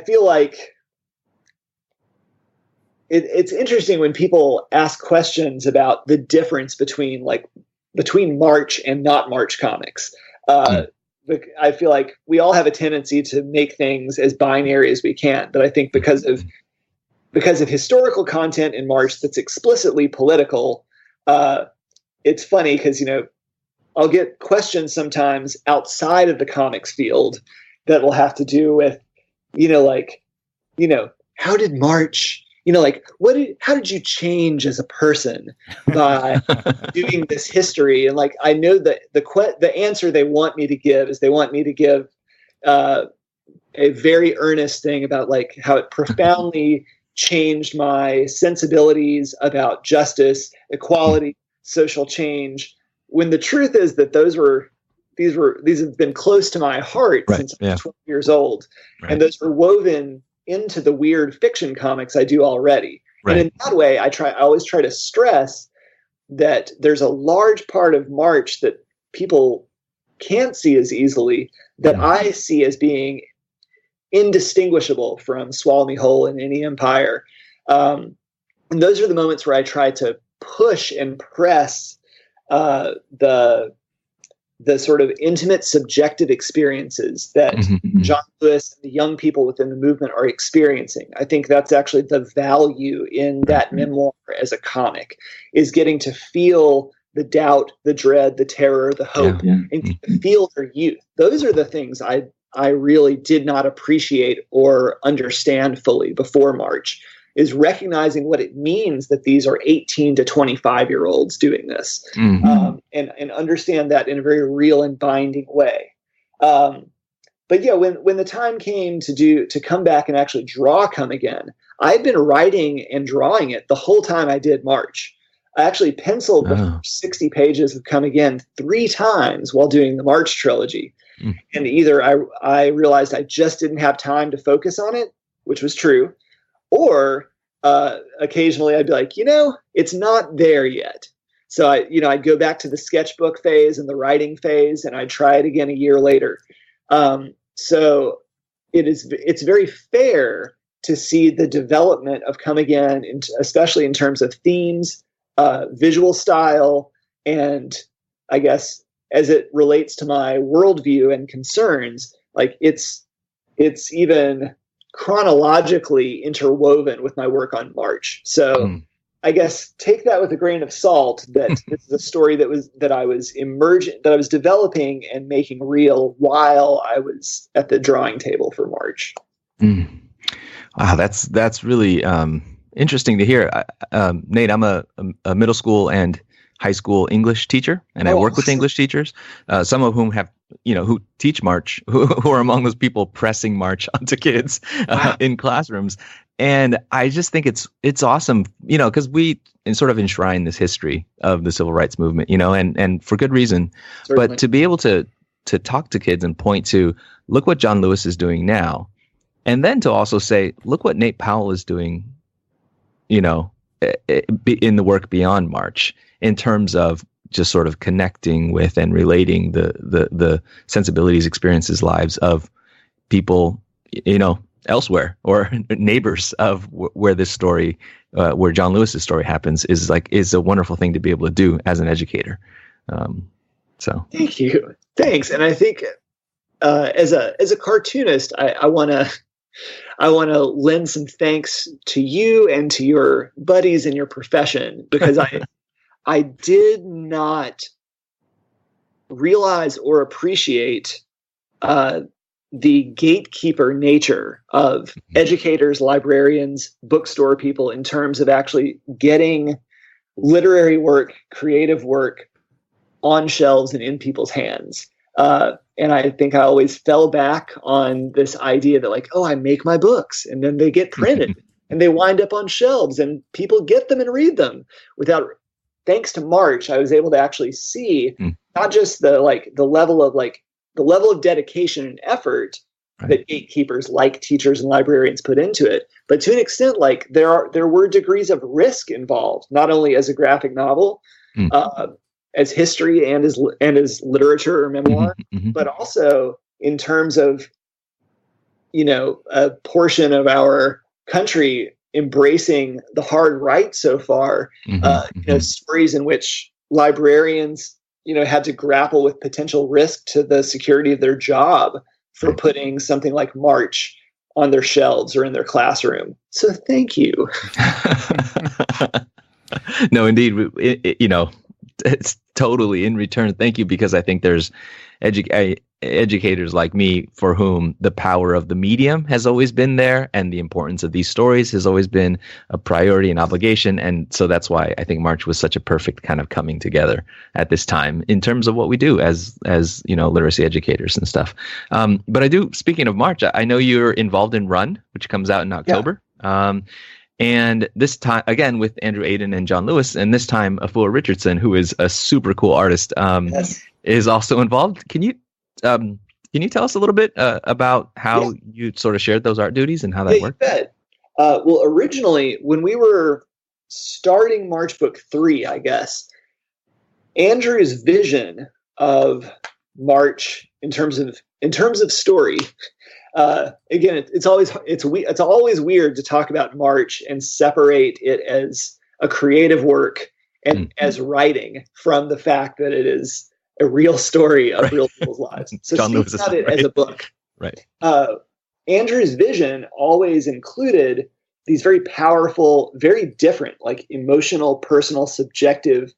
feel like it's interesting when people ask questions about the difference between March and not March comics. I feel like we all have a tendency to make things as binary as we can, but I think because of historical content in March that's explicitly political, it's funny because I'll get questions sometimes outside of the comics field that will have to do with, how did March, how did you change as a person by doing this history? And like, I know that the answer they want me to give is they want me to give a very earnest thing about like how it profoundly changed my sensibilities about justice, equality, social change. When the truth is that these have been close to my heart since I was 12 years old, and those were woven into the weird fiction comics I do already. And in that way, I always try to stress that there's a large part of March that people can't see as easily that I see as being indistinguishable from Swallow Me Whole and Any Empire. And those are the moments where I try to push and press the sort of intimate, subjective experiences that John Lewis and the young people within the movement are experiencing. I think that's actually the value in that memoir as a comic, is getting to feel the doubt, the dread, the terror, the hope, and feel their youth. Those are the things I really did not appreciate or understand fully before March, is recognizing what it means that these are 18 to 25-year-olds doing this, and understand that in a very real and binding way. But yeah, when the time came to come back and actually draw Come Again, I'd been writing and drawing it the whole time I did March. I actually penciled the first 60 pages of Come Again 3 times while doing the March trilogy. And either I realized I just didn't have time to focus on it, which was true, or occasionally I'd be like, it's not there yet. So I'd go back to the sketchbook phase and the writing phase, and I'd try it again a year later. So it's very fair to see the development of Come Again, especially in terms of themes, visual style, and I guess as it relates to my worldview and concerns, like it's even chronologically interwoven with my work on March. So I guess take that with a grain of salt, that this is a story that I was developing and making real while I was at the drawing table for March. Wow, that's really interesting to hear. Nate, I'm a middle school and high school English teacher, and I work with English teachers, some of whom have, who teach March, who are among those people pressing March onto kids in classrooms. And I just think it's awesome, because we sort of enshrine this history of the civil rights movement, and for good reason. Certainly. But to be able to talk to kids and point to, look what John Lewis is doing now, and then to also say, look what Nate Powell is doing, in the work beyond March, in terms of just sort of connecting with and relating the sensibilities, experiences, lives of people, elsewhere, or neighbors of where this story, where John Lewis's story happens, is a wonderful thing to be able to do as an educator. So thank you, thanks. And I think as a cartoonist, I want to lend some thanks to you and to your buddies in your profession, because I did not realize or appreciate the gatekeeper nature of educators, librarians, bookstore people, in terms of actually getting literary work, creative work on shelves and in people's hands. And I think I always fell back on this idea that, like, I make my books and then they get printed and they wind up on shelves and people get them and read them. Thanks to March, I was able to actually see not just the level of dedication and effort that gatekeepers like teachers and librarians put into it, but to an extent, like there were degrees of risk involved, not only as a graphic novel, as history and as literature or memoir, but also in terms of, a portion of our country embracing the hard right so far, stories in which librarians, had to grapple with potential risk to the security of their job for putting something like March on their shelves or in their classroom. So thank you. No, indeed. Totally. In return, thank you, because I think there's educators like me for whom the power of the medium has always been there, and the importance of these stories has always been a priority and obligation. And so that's why I think March was such a perfect kind of coming together at this time in terms of what we do as literacy educators and stuff. But I do, speaking of March, I know you're involved in Run, which comes out in October. Yeah. And this time, again, with Andrew Aiden and John Lewis, and this time Afua Richardson, who is a super cool artist, yes, is also involved. Can you tell us a little bit about how you sort of shared those art duties and how that worked? You bet. Well, originally, when we were starting March Book 3, I guess, Andrew's vision of March in terms of story. Again, it's always weird to talk about March and separate it as a creative work and as writing from the fact that it is a real story of real people's lives. So think about it as a book. Right. Andrew's vision always included these very powerful, very different, like emotional, personal, subjective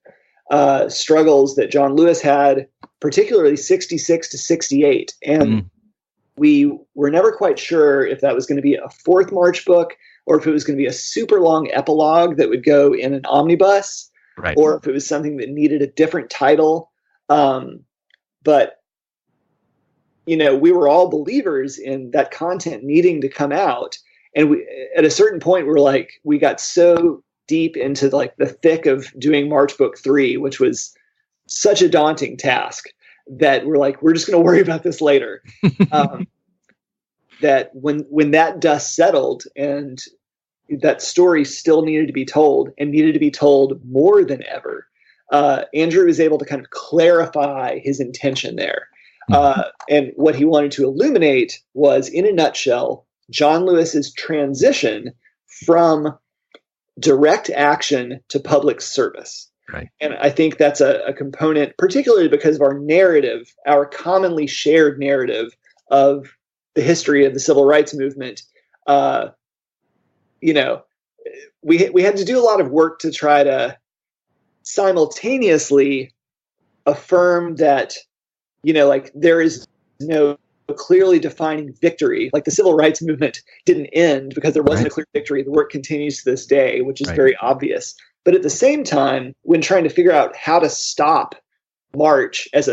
struggles that John Lewis had, particularly 66 to 68. And we were never quite sure if that was going to be a fourth March book or if it was going to be a super long epilogue that would go in an omnibus, or if it was something that needed a different title. But, we were all believers in that content needing to come out. And at a certain point, we got so deep into like the thick of doing March Book 3, which was such a daunting task, that we're just going to worry about this later. That when that dust settled and that story still needed to be told and needed to be told more than ever, Andrew was able to kind of clarify his intention there. And what he wanted to illuminate was, in a nutshell, John Lewis's transition from direct action to public service. Right. And I think that's a component, particularly because of our narrative, our commonly shared narrative of the history of the civil rights movement. We had to do a lot of work to try to simultaneously affirm that, there is no clearly defining victory. Like the civil rights movement didn't end because there wasn't a clear victory. The work continues to this day, which is very obvious. But at the same time, when trying to figure out how to stop March as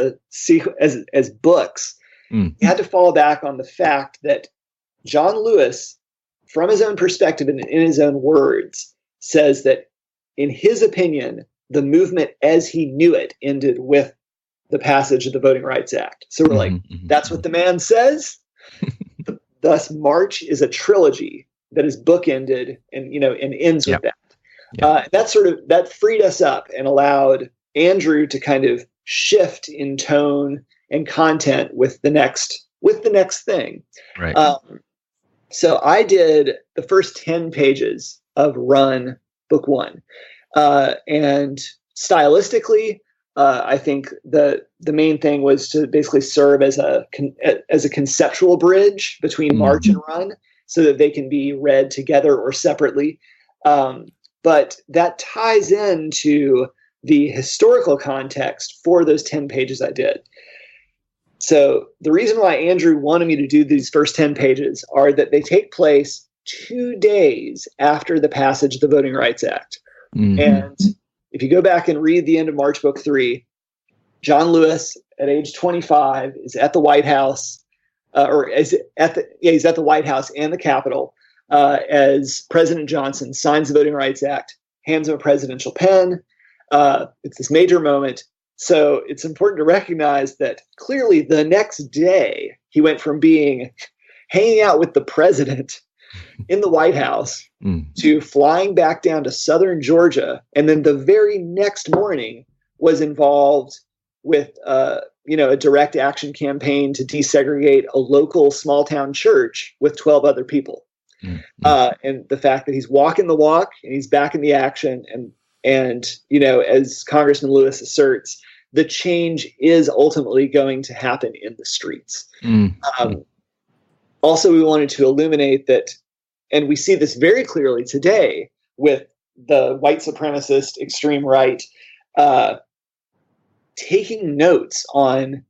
books, you had to fall back on the fact that John Lewis, from his own perspective and in his own words, says that, in his opinion, the movement as he knew it ended with the passage of the Voting Rights Act. So we're that's what the man says. Thus, March is a trilogy that is bookended and ends with that. Yeah. That freed us up and allowed Andrew to kind of shift in tone and content with the next thing. Right. So I did the first 10 pages of Run Book 1, and stylistically, I think the main thing was to basically serve as a conceptual bridge between March and Run, so that they can be read together or separately. But that ties into the historical context for those 10 pages I did. So the reason why Andrew wanted me to do these first 10 pages are that they take place 2 days after the passage of the Voting Rights Act. And if you go back and read the end of March Book 3, John Lewis, at age 25, is at the White House, he's at the White House and the Capitol, as President Johnson signs the Voting Rights Act, hands him a presidential pen. It's this major moment. So it's important to recognize that clearly the next day he went from hanging out with the president in the White House to flying back down to southern Georgia. And then the very next morning was involved with a direct action campaign to desegregate a local small town church with 12 other people. And the fact that he's walking the walk and he's back in the action, and as Congressman Lewis asserts, the change is ultimately going to happen in the streets. Also, we wanted to illuminate that, and we see this very clearly today with the white supremacist extreme right, taking notes on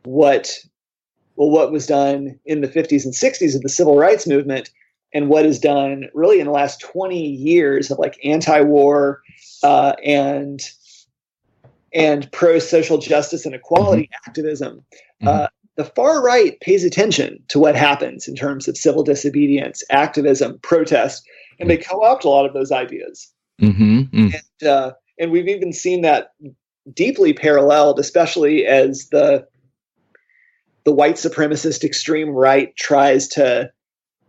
what was done in the 50s and 60s of the civil rights movement, and what is done really in the last 20 years of like anti-war and pro-social justice and equality activism. The far right pays attention to what happens in terms of civil disobedience, activism, protest, and they co-opt a lot of those ideas. And we've even seen that deeply paralleled, especially as the white supremacist extreme right tries to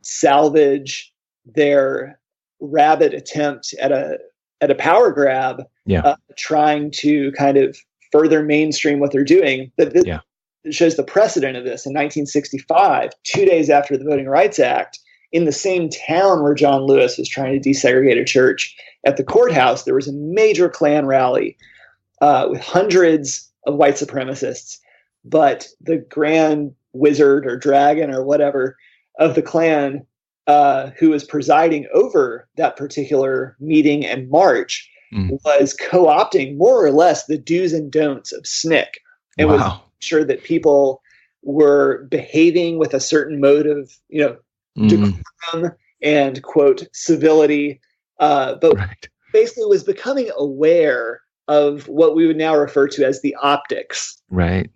salvage their rabid attempt at a power grab, trying to kind of further mainstream what they're doing. It shows the precedent of this. In 1965, 2 days after the Voting Rights Act, in the same town where John Lewis was trying to desegregate a church, at the courthouse, there was a major Klan rally with hundreds of white supremacists. But the grand wizard or dragon or whatever of the Klan, who was presiding over that particular meeting and march, was co-opting more or less the do's and don'ts of SNCC. And was sure that people were behaving with a certain mode of, decorum and, quote, civility, but basically was becoming aware of what we would now refer to as the optics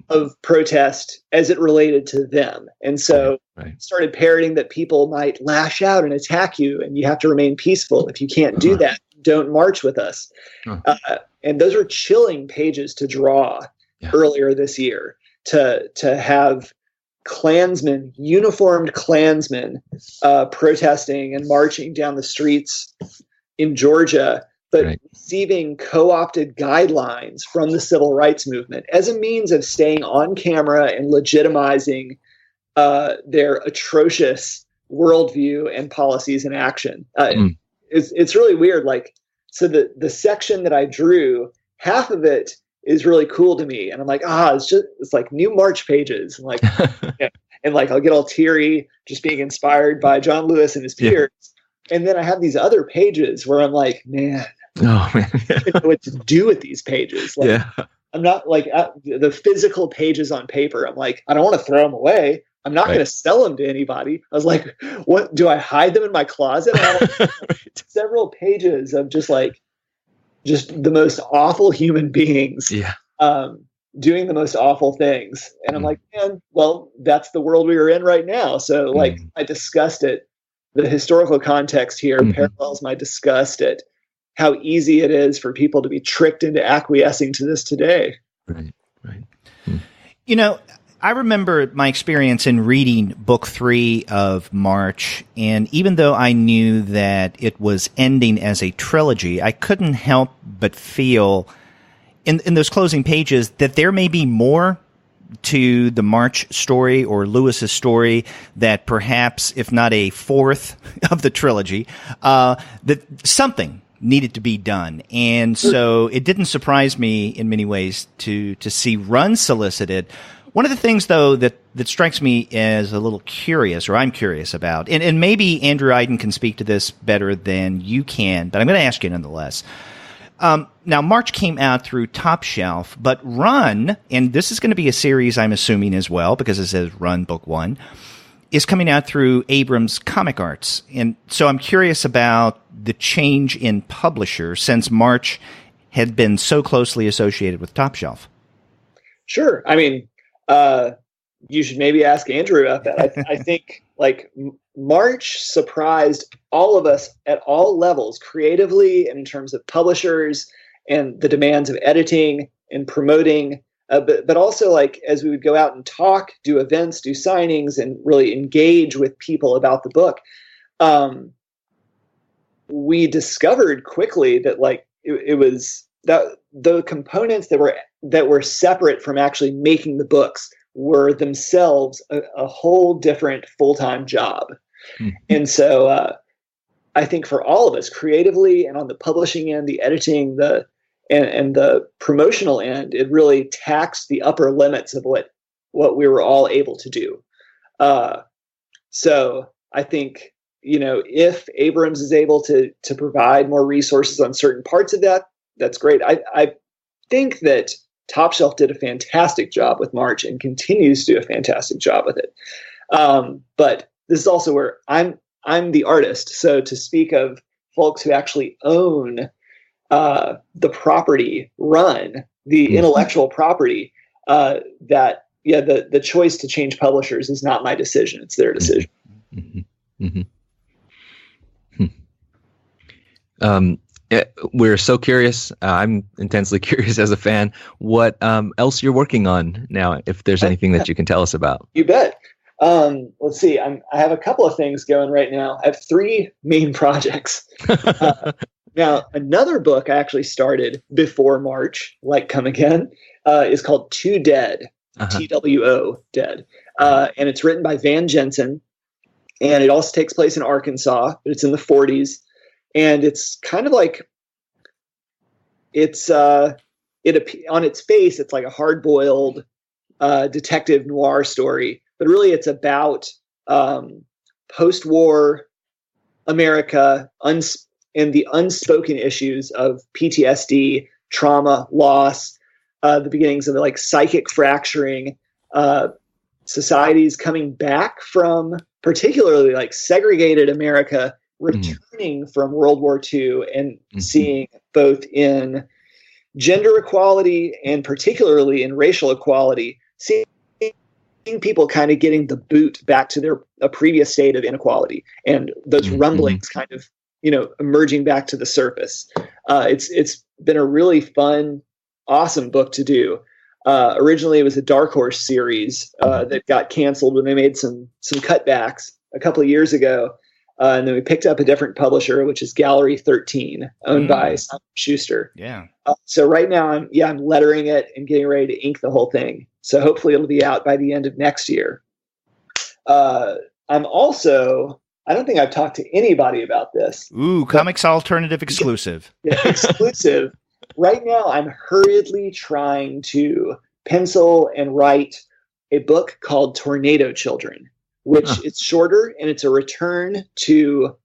of protest as it related to them. And so started parroting that people might lash out and attack you, and you have to remain peaceful. If you can't do that, don't march with us. And those are chilling pages to draw earlier this year, to have Klansmen, uniformed Klansmen, protesting and marching down the streets in Georgia, but receiving co-opted guidelines from the civil rights movement as a means of staying on camera and legitimizing their atrocious worldview and policies in action. It's really weird. Like, so the section that I drew, half of it is really cool to me, and I'm like, it's like new March pages, and like, and like I'll get all teary just being inspired by John Lewis and his peers. And then I have these other pages where I'm like, man, I don't know what to do with these pages. Like, I'm not like the physical pages on paper. I'm like, I don't want to throw them away. I'm not going to sell them to anybody. I was like, what, do I hide them in my closet? I have several pages of just the most awful human beings doing the most awful things. And I'm like, man, well, that's the world we are in right now. So like I discussed it. The historical context here parallels my disgust at how easy it is for people to be tricked into acquiescing to this today. You know, I remember my experience in reading book 3 of March, and even though I knew that it was ending as a trilogy, I couldn't help but feel in those closing pages that there may be more to the March story or Lewis's story, that perhaps, if not a fourth of the trilogy, that something needed to be done. And so it didn't surprise me in many ways to see Run solicited. One of the things, though, that strikes me as a little curious, or I'm curious about, and maybe Andrew Iden can speak to this better than you can, but I'm going to ask you nonetheless. Now, March came out through Top Shelf, but Run, and this is going to be a series, I'm assuming, as well, because it says Run Book 1, is coming out through Abrams Comic Arts. And so I'm curious about the change in publisher since March had been so closely associated with Top Shelf. Sure. I mean, you should maybe ask Andrew about that. I think like March surprised all of us at all levels, creatively and in terms of publishers and the demands of editing and promoting, but also like as we would go out and talk, do events, do signings, and really engage with people about the book. We discovered quickly that like it was that the components that were separate from actually making the books were themselves a whole different full-time job. And so I think for all of us creatively and on the publishing end, the editing, and the promotional end, it really taxed the upper limits of what we were all able to do. So I think, if Abrams is able to provide more resources on certain parts of that, that's great. I think that Top Shelf did a fantastic job with March and continues to do a fantastic job with it. But this is also where I'm the artist. So to speak of folks who actually own the property, run the intellectual property, the choice to change publishers is not my decision. It's their decision. We're so curious. I'm intensely curious as a fan. What else you're working on now, if there's anything that you can tell us about? You bet. Let's see. I have a couple of things going right now. I have 3 main projects. Now, another book I actually started before March, like Come Again, is called Two Dead, TWO, Dead. And it's written by Van Jensen. And it also takes place in Arkansas, but it's in the 40s. And it's kind of like, on its face, it's like a hard-boiled detective noir story. But really, it's about post-war America and the unspoken issues of PTSD, trauma, loss, the beginnings of like psychic fracturing, societies coming back from particularly like segregated America, returning from World War II and seeing both in gender equality and particularly in racial equality, seeing people kind of getting the boot back to a previous state of inequality, and those rumblings kind of, emerging back to the surface. It's been a really fun, awesome book to do. Originally, it was a Dark Horse series that got canceled when they made some cutbacks a couple of years ago. And then we picked up a different publisher, which is Gallery 13, owned by Simon Schuster. Yeah. So right now, I'm lettering it and getting ready to ink the whole thing. So hopefully it'll be out by the end of next year. I'm also, I don't think I've talked to anybody about this. Ooh, Comics Alternative exclusive. Yeah, exclusive. Right now, I'm hurriedly trying to pencil and write a book called Tornado Children, which it's shorter and it's a return to,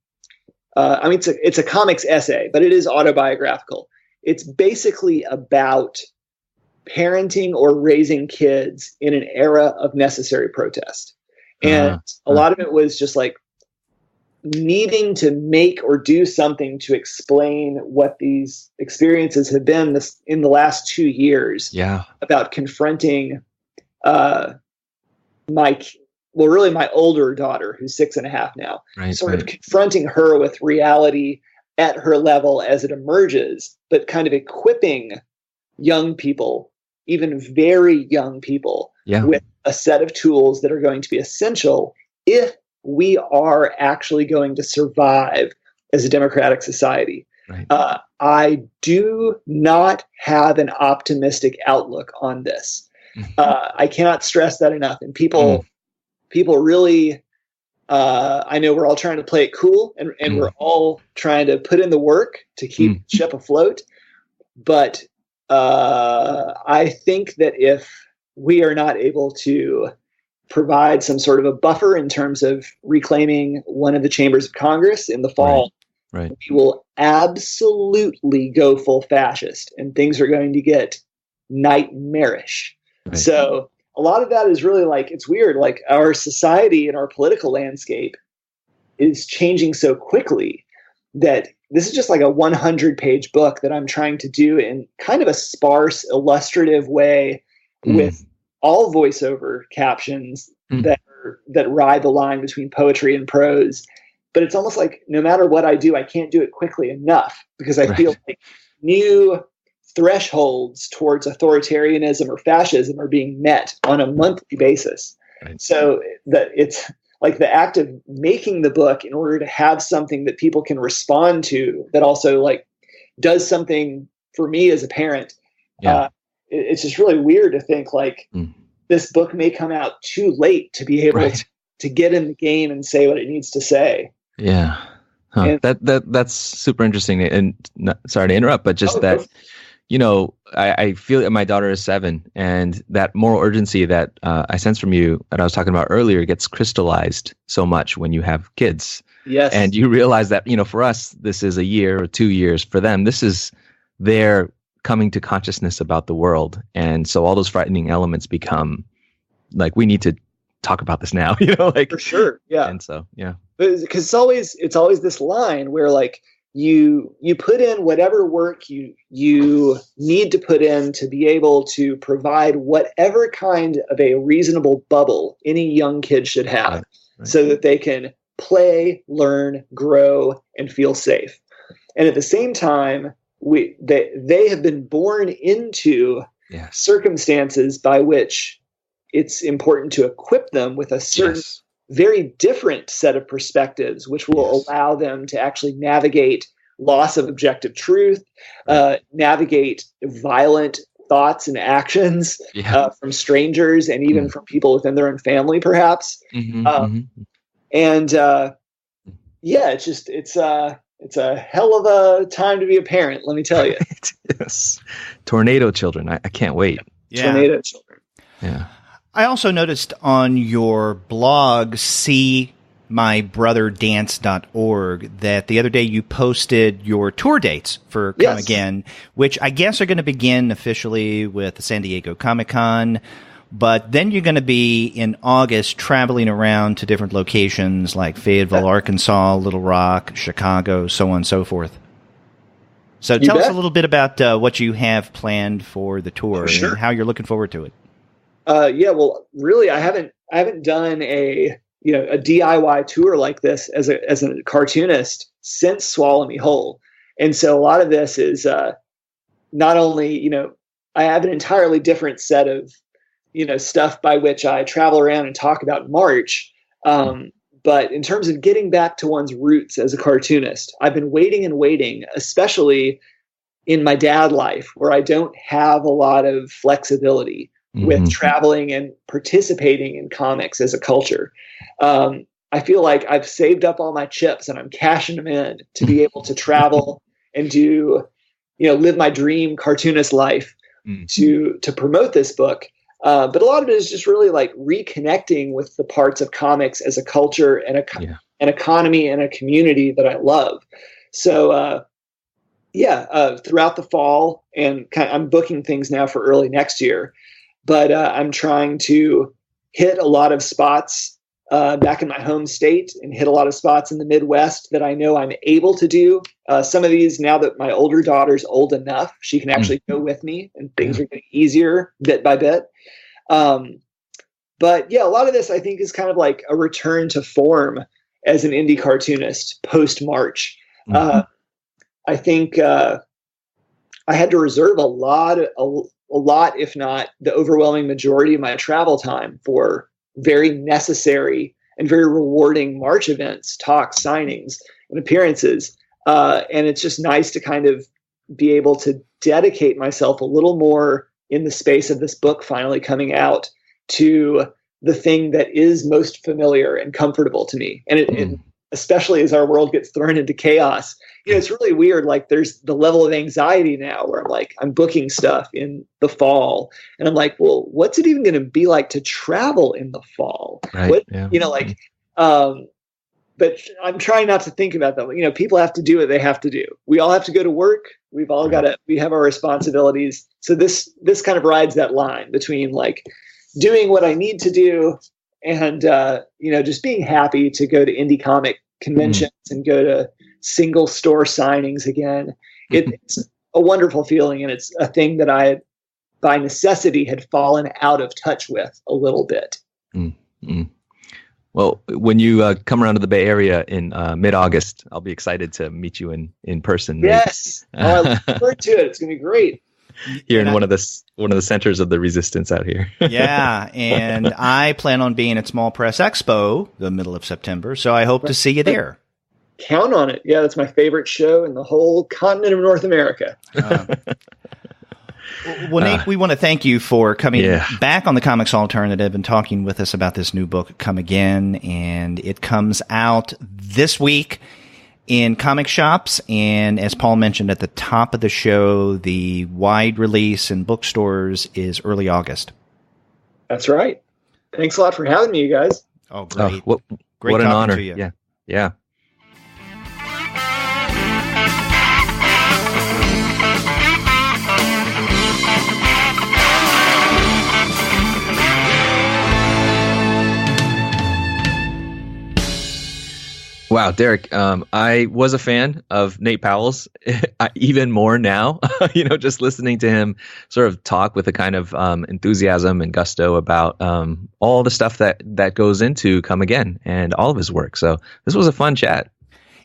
it's a comics essay, but it is autobiographical. It's basically about parenting or raising kids in an era of necessary protest. And a lot of it was just like needing to make or do something to explain what these experiences have been in the last 2 years. Yeah. About confronting my older daughter, who's 6.5 now, of confronting her with reality at her level as it emerges, but kind of equipping young people, even very young people, with a set of tools that are going to be essential if we are actually going to survive as a democratic society. Right. I do not have an optimistic outlook on this. I cannot stress that enough. And people really, I know we're all trying to play it cool, and we're all trying to put in the work to keep the ship afloat. But I think that if we are not able to provide some sort of a buffer in terms of reclaiming one of the chambers of Congress in the fall, we will absolutely go full fascist, and things are going to get nightmarish. Right. So a lot of that is really like, it's weird. Like our society and our political landscape is changing so quickly that this is just like a 100-page book that I'm trying to do in kind of a sparse, illustrative way with all voiceover captions that ride the line between poetry and prose. But it's almost like no matter what I do, I can't do it quickly enough because I feel like new thresholds towards authoritarianism or fascism are being met on a monthly basis. Right. So that it's like the act of making the book in order to have something that people can respond to that also like does something for me as a parent. It's just really weird to think like this book may come out too late to be able to get in the game and say what it needs to say. Yeah. And, that's super interesting. And sorry to interrupt, but just I feel that my daughter is 7, and that moral urgency that I sense from you that I was talking about earlier gets crystallized so much when you have kids. Yes. And you realize that, for us, this is a year or 2 years. For them, this is their coming to consciousness about the world. And so all those frightening elements become like, we need to talk about this now, like for sure. Yeah. And so, yeah, because it's always this line where like you put in whatever work you need to put in to be able to provide whatever kind of a reasonable bubble any young kid should have, right. So that they can play, learn, grow, and feel safe. And at the same time, they have been born into circumstances by which it's important to equip them with a certain very different set of perspectives, which will allow them to actually navigate loss of objective truth, navigate violent thoughts and actions from strangers and even from people within their own family, perhaps. And it's a hell of a time to be a parent, let me tell you. Yes. Tornado children. I can't wait. Yeah. Tornado children. Yeah. I also noticed on your blog, seemybrotherdance.org, that the other day you posted your tour dates for Come Again, which I guess are going to begin officially with the San Diego Comic-Con, but then you're going to be in August traveling around to different locations like Fayetteville, Arkansas, Little Rock, Chicago, so on and so forth. So tell us a little bit about what you have planned for the tour and how you're looking forward to it. Well, really, I haven't done a DIY tour like this as a cartoonist since Swallow Me Whole, and so a lot of this is not only I have an entirely different set of stuff by which I travel around and talk about March, but in terms of getting back to one's roots as a cartoonist, I've been waiting, especially in my dad life, where I don't have a lot of flexibility with traveling and participating in comics as a culture. I feel like I've saved up all my chips and I'm cashing them in to be able to travel and do, live my dream cartoonist life to promote this book. But a lot of it is just really like reconnecting with the parts of comics as a culture and an economy and a community that I love. So, throughout the fall, and I'm booking things now for early next year. But I'm trying to hit a lot of spots back in my home state and hit a lot of spots in the Midwest that I know I'm able to do. Some of these, now that my older daughter's old enough, she can actually go with me and things are getting easier bit by bit. But a lot of this I think is kind of like a return to form as an indie cartoonist post-March. I think I had to reserve a lot, if not the overwhelming majority of my travel time for very necessary and very rewarding March events, talks, signings, and appearances. And it's just nice to kind of be able to dedicate myself a little more in the space of this book finally coming out to the thing that is most familiar and comfortable to me. And it especially as our world gets thrown into chaos, it's really weird. Like there's the level of anxiety now where I'm booking stuff in the fall and I'm like, well, what's it even going to be like to travel in the fall? Right. But I'm trying not to think about that. People have to do what they have to do. We all have to go to work. We've all we have our responsibilities. So this kind of rides that line between like doing what I need to do and, just being happy to go to indie comic conventions and go to single store signings again. It's a wonderful feeling. And it's a thing that I, by necessity, had fallen out of touch with a little bit. Well, when you come around to the Bay Area in mid-August, I'll be excited to meet you in person. Yes. I look forward to it. It's going to be great. Here in one of the centers of the resistance out here. Yeah, and I plan on being at Small Press Expo the middle of September, so I hope to see you there. Count on it. Yeah, that's my favorite show in the whole continent of North America. Well, Nate, we want to thank you for coming back on the Comics Alternative and talking with us about this new book, Come Again, and it comes out this week in comic shops, and as Paul mentioned at the top of the show, the wide release in bookstores is early August. That's right. Thanks a lot for having me, you guys. Oh, great. Great what an honor. To you. Yeah. Wow, Derek, I was a fan of Nate Powell's even more now, just listening to him sort of talk with a kind of enthusiasm and gusto about all the stuff that goes into Come Again and all of his work. So this was a fun chat.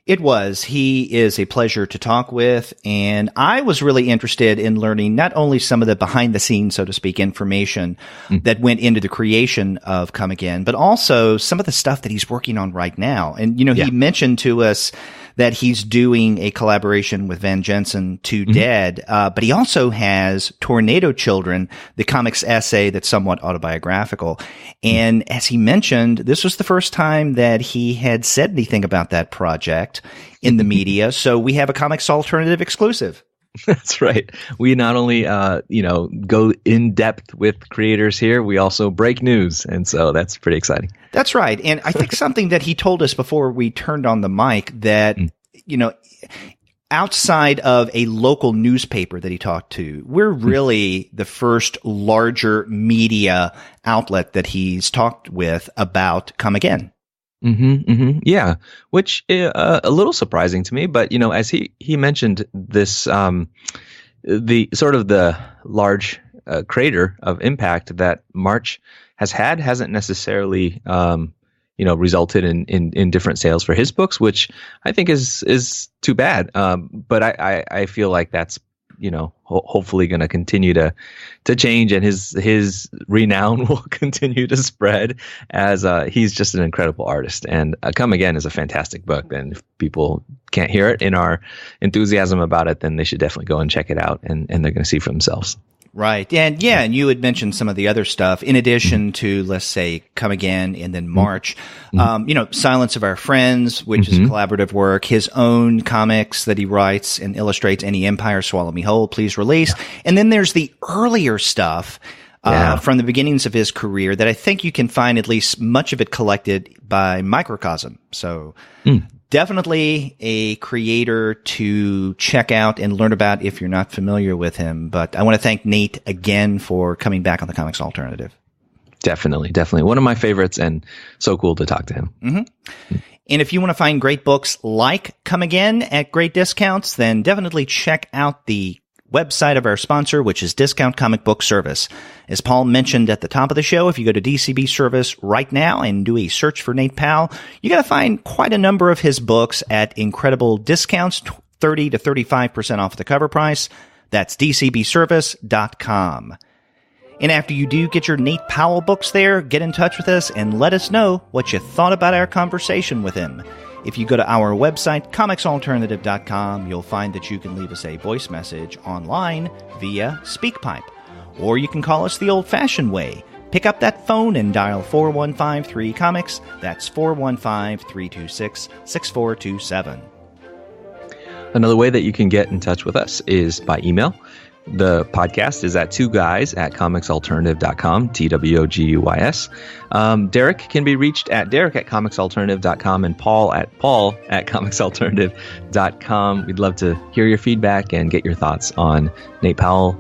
It was. He is a pleasure to talk with, and I was really interested in learning not only some of the behind the scenes, so to speak, information that went into the creation of Come Again, but also some of the stuff that he's working on right now. And, he mentioned to us that he's doing a collaboration with Van Jensen, Too Dead, but he also has Tornado Children, the comics essay that's somewhat autobiographical. And as he mentioned, this was the first time that he had said anything about that project in the media. So we have a Comics Alternative exclusive. That's right. We not only, go in depth with creators here, we also break news. And so that's pretty exciting. That's right. And I think something that he told us before we turned on the mic that, outside of a local newspaper that he talked to, we're really the first larger media outlet that he's talked with about Come Again. Yeah, which a little surprising to me, but as he mentioned this, the sort of the large crater of impact that March has had hasn't necessarily resulted in different sales for his books, which I think is too bad. But I feel like that's hopefully going to continue to change, and his renown will continue to spread as he's just an incredible artist. And Come Again is a fantastic book. And if people can't hear it in our enthusiasm about it, then they should definitely go and check it out, and they're going to see for themselves. Right. And and you had mentioned some of the other stuff in addition to, let's say, Come Again and then March, Silence of Our Friends, which is collaborative work, his own comics that he writes and illustrates, Any Empire, Swallow Me Whole, Please Release. Yeah. And then there's the earlier stuff from the beginnings of his career that I think you can find at least much of it collected by Microcosm. So definitely a creator to check out and learn about if you're not familiar with him. But I want to thank Nate again for coming back on the Comics Alternative. Definitely. One of my favorites, and so cool to talk to him. And if you want to find great books like Come Again at great discounts, then definitely check out the website of our sponsor, which is Discount Comic Book Service. As Paul mentioned at the top of the show, if you go to DCB Service right now and do a search for Nate Powell, you're going to find quite a number of his books at incredible discounts, 30 to 35% off the cover price. That's dcbservice.com. And after you do get your Nate Powell books there, get in touch with us and let us know what you thought about our conversation with him. If you go to our website, comicsalternative.com, you'll find that you can leave us a voice message online via SpeakPipe. Or you can call us the old-fashioned way. Pick up that phone and dial 4153-COMICS. That's 415-326-6427. Another way that you can get in touch with us is by email. The podcast is at 2guys@comicsalternative.com, TWOGUYS. Derek can be reached at derek@comicsalternative.com and paul@comicsalternative.com. We'd love to hear your feedback and get your thoughts on Nate Powell,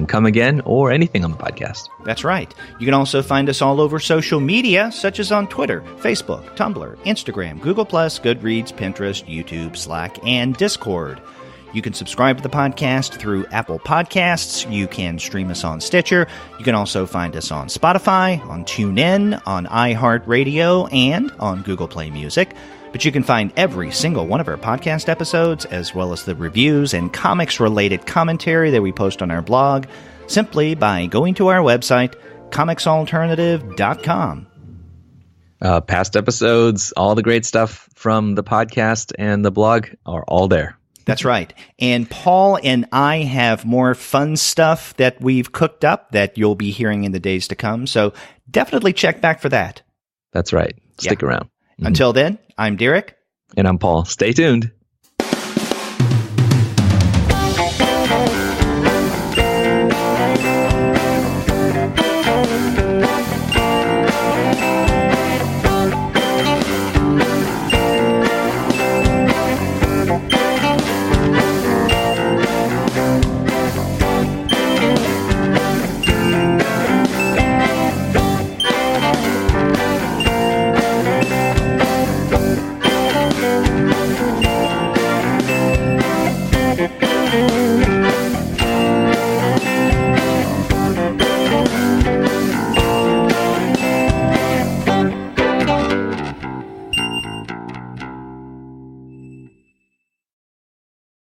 Come Again, or anything on the podcast. That's right. You can also find us all over social media, such as on Twitter, Facebook, Tumblr, Instagram, Google+, Goodreads, Pinterest, YouTube, Slack, and Discord. You can subscribe to the podcast through Apple Podcasts. You can stream us on Stitcher. You can also find us on Spotify, on TuneIn, on iHeartRadio, and on Google Play Music. But you can find every single one of our podcast episodes, as well as the reviews and comics-related commentary that we post on our blog, simply by going to our website, comicsalternative.com. Past episodes, all the great stuff from the podcast and the blog are all there. That's right. And Paul and I have more fun stuff that we've cooked up that you'll be hearing in the days to come. So definitely check back for that. That's right. Stick around. Until then, I'm Derek. And I'm Paul. Stay tuned.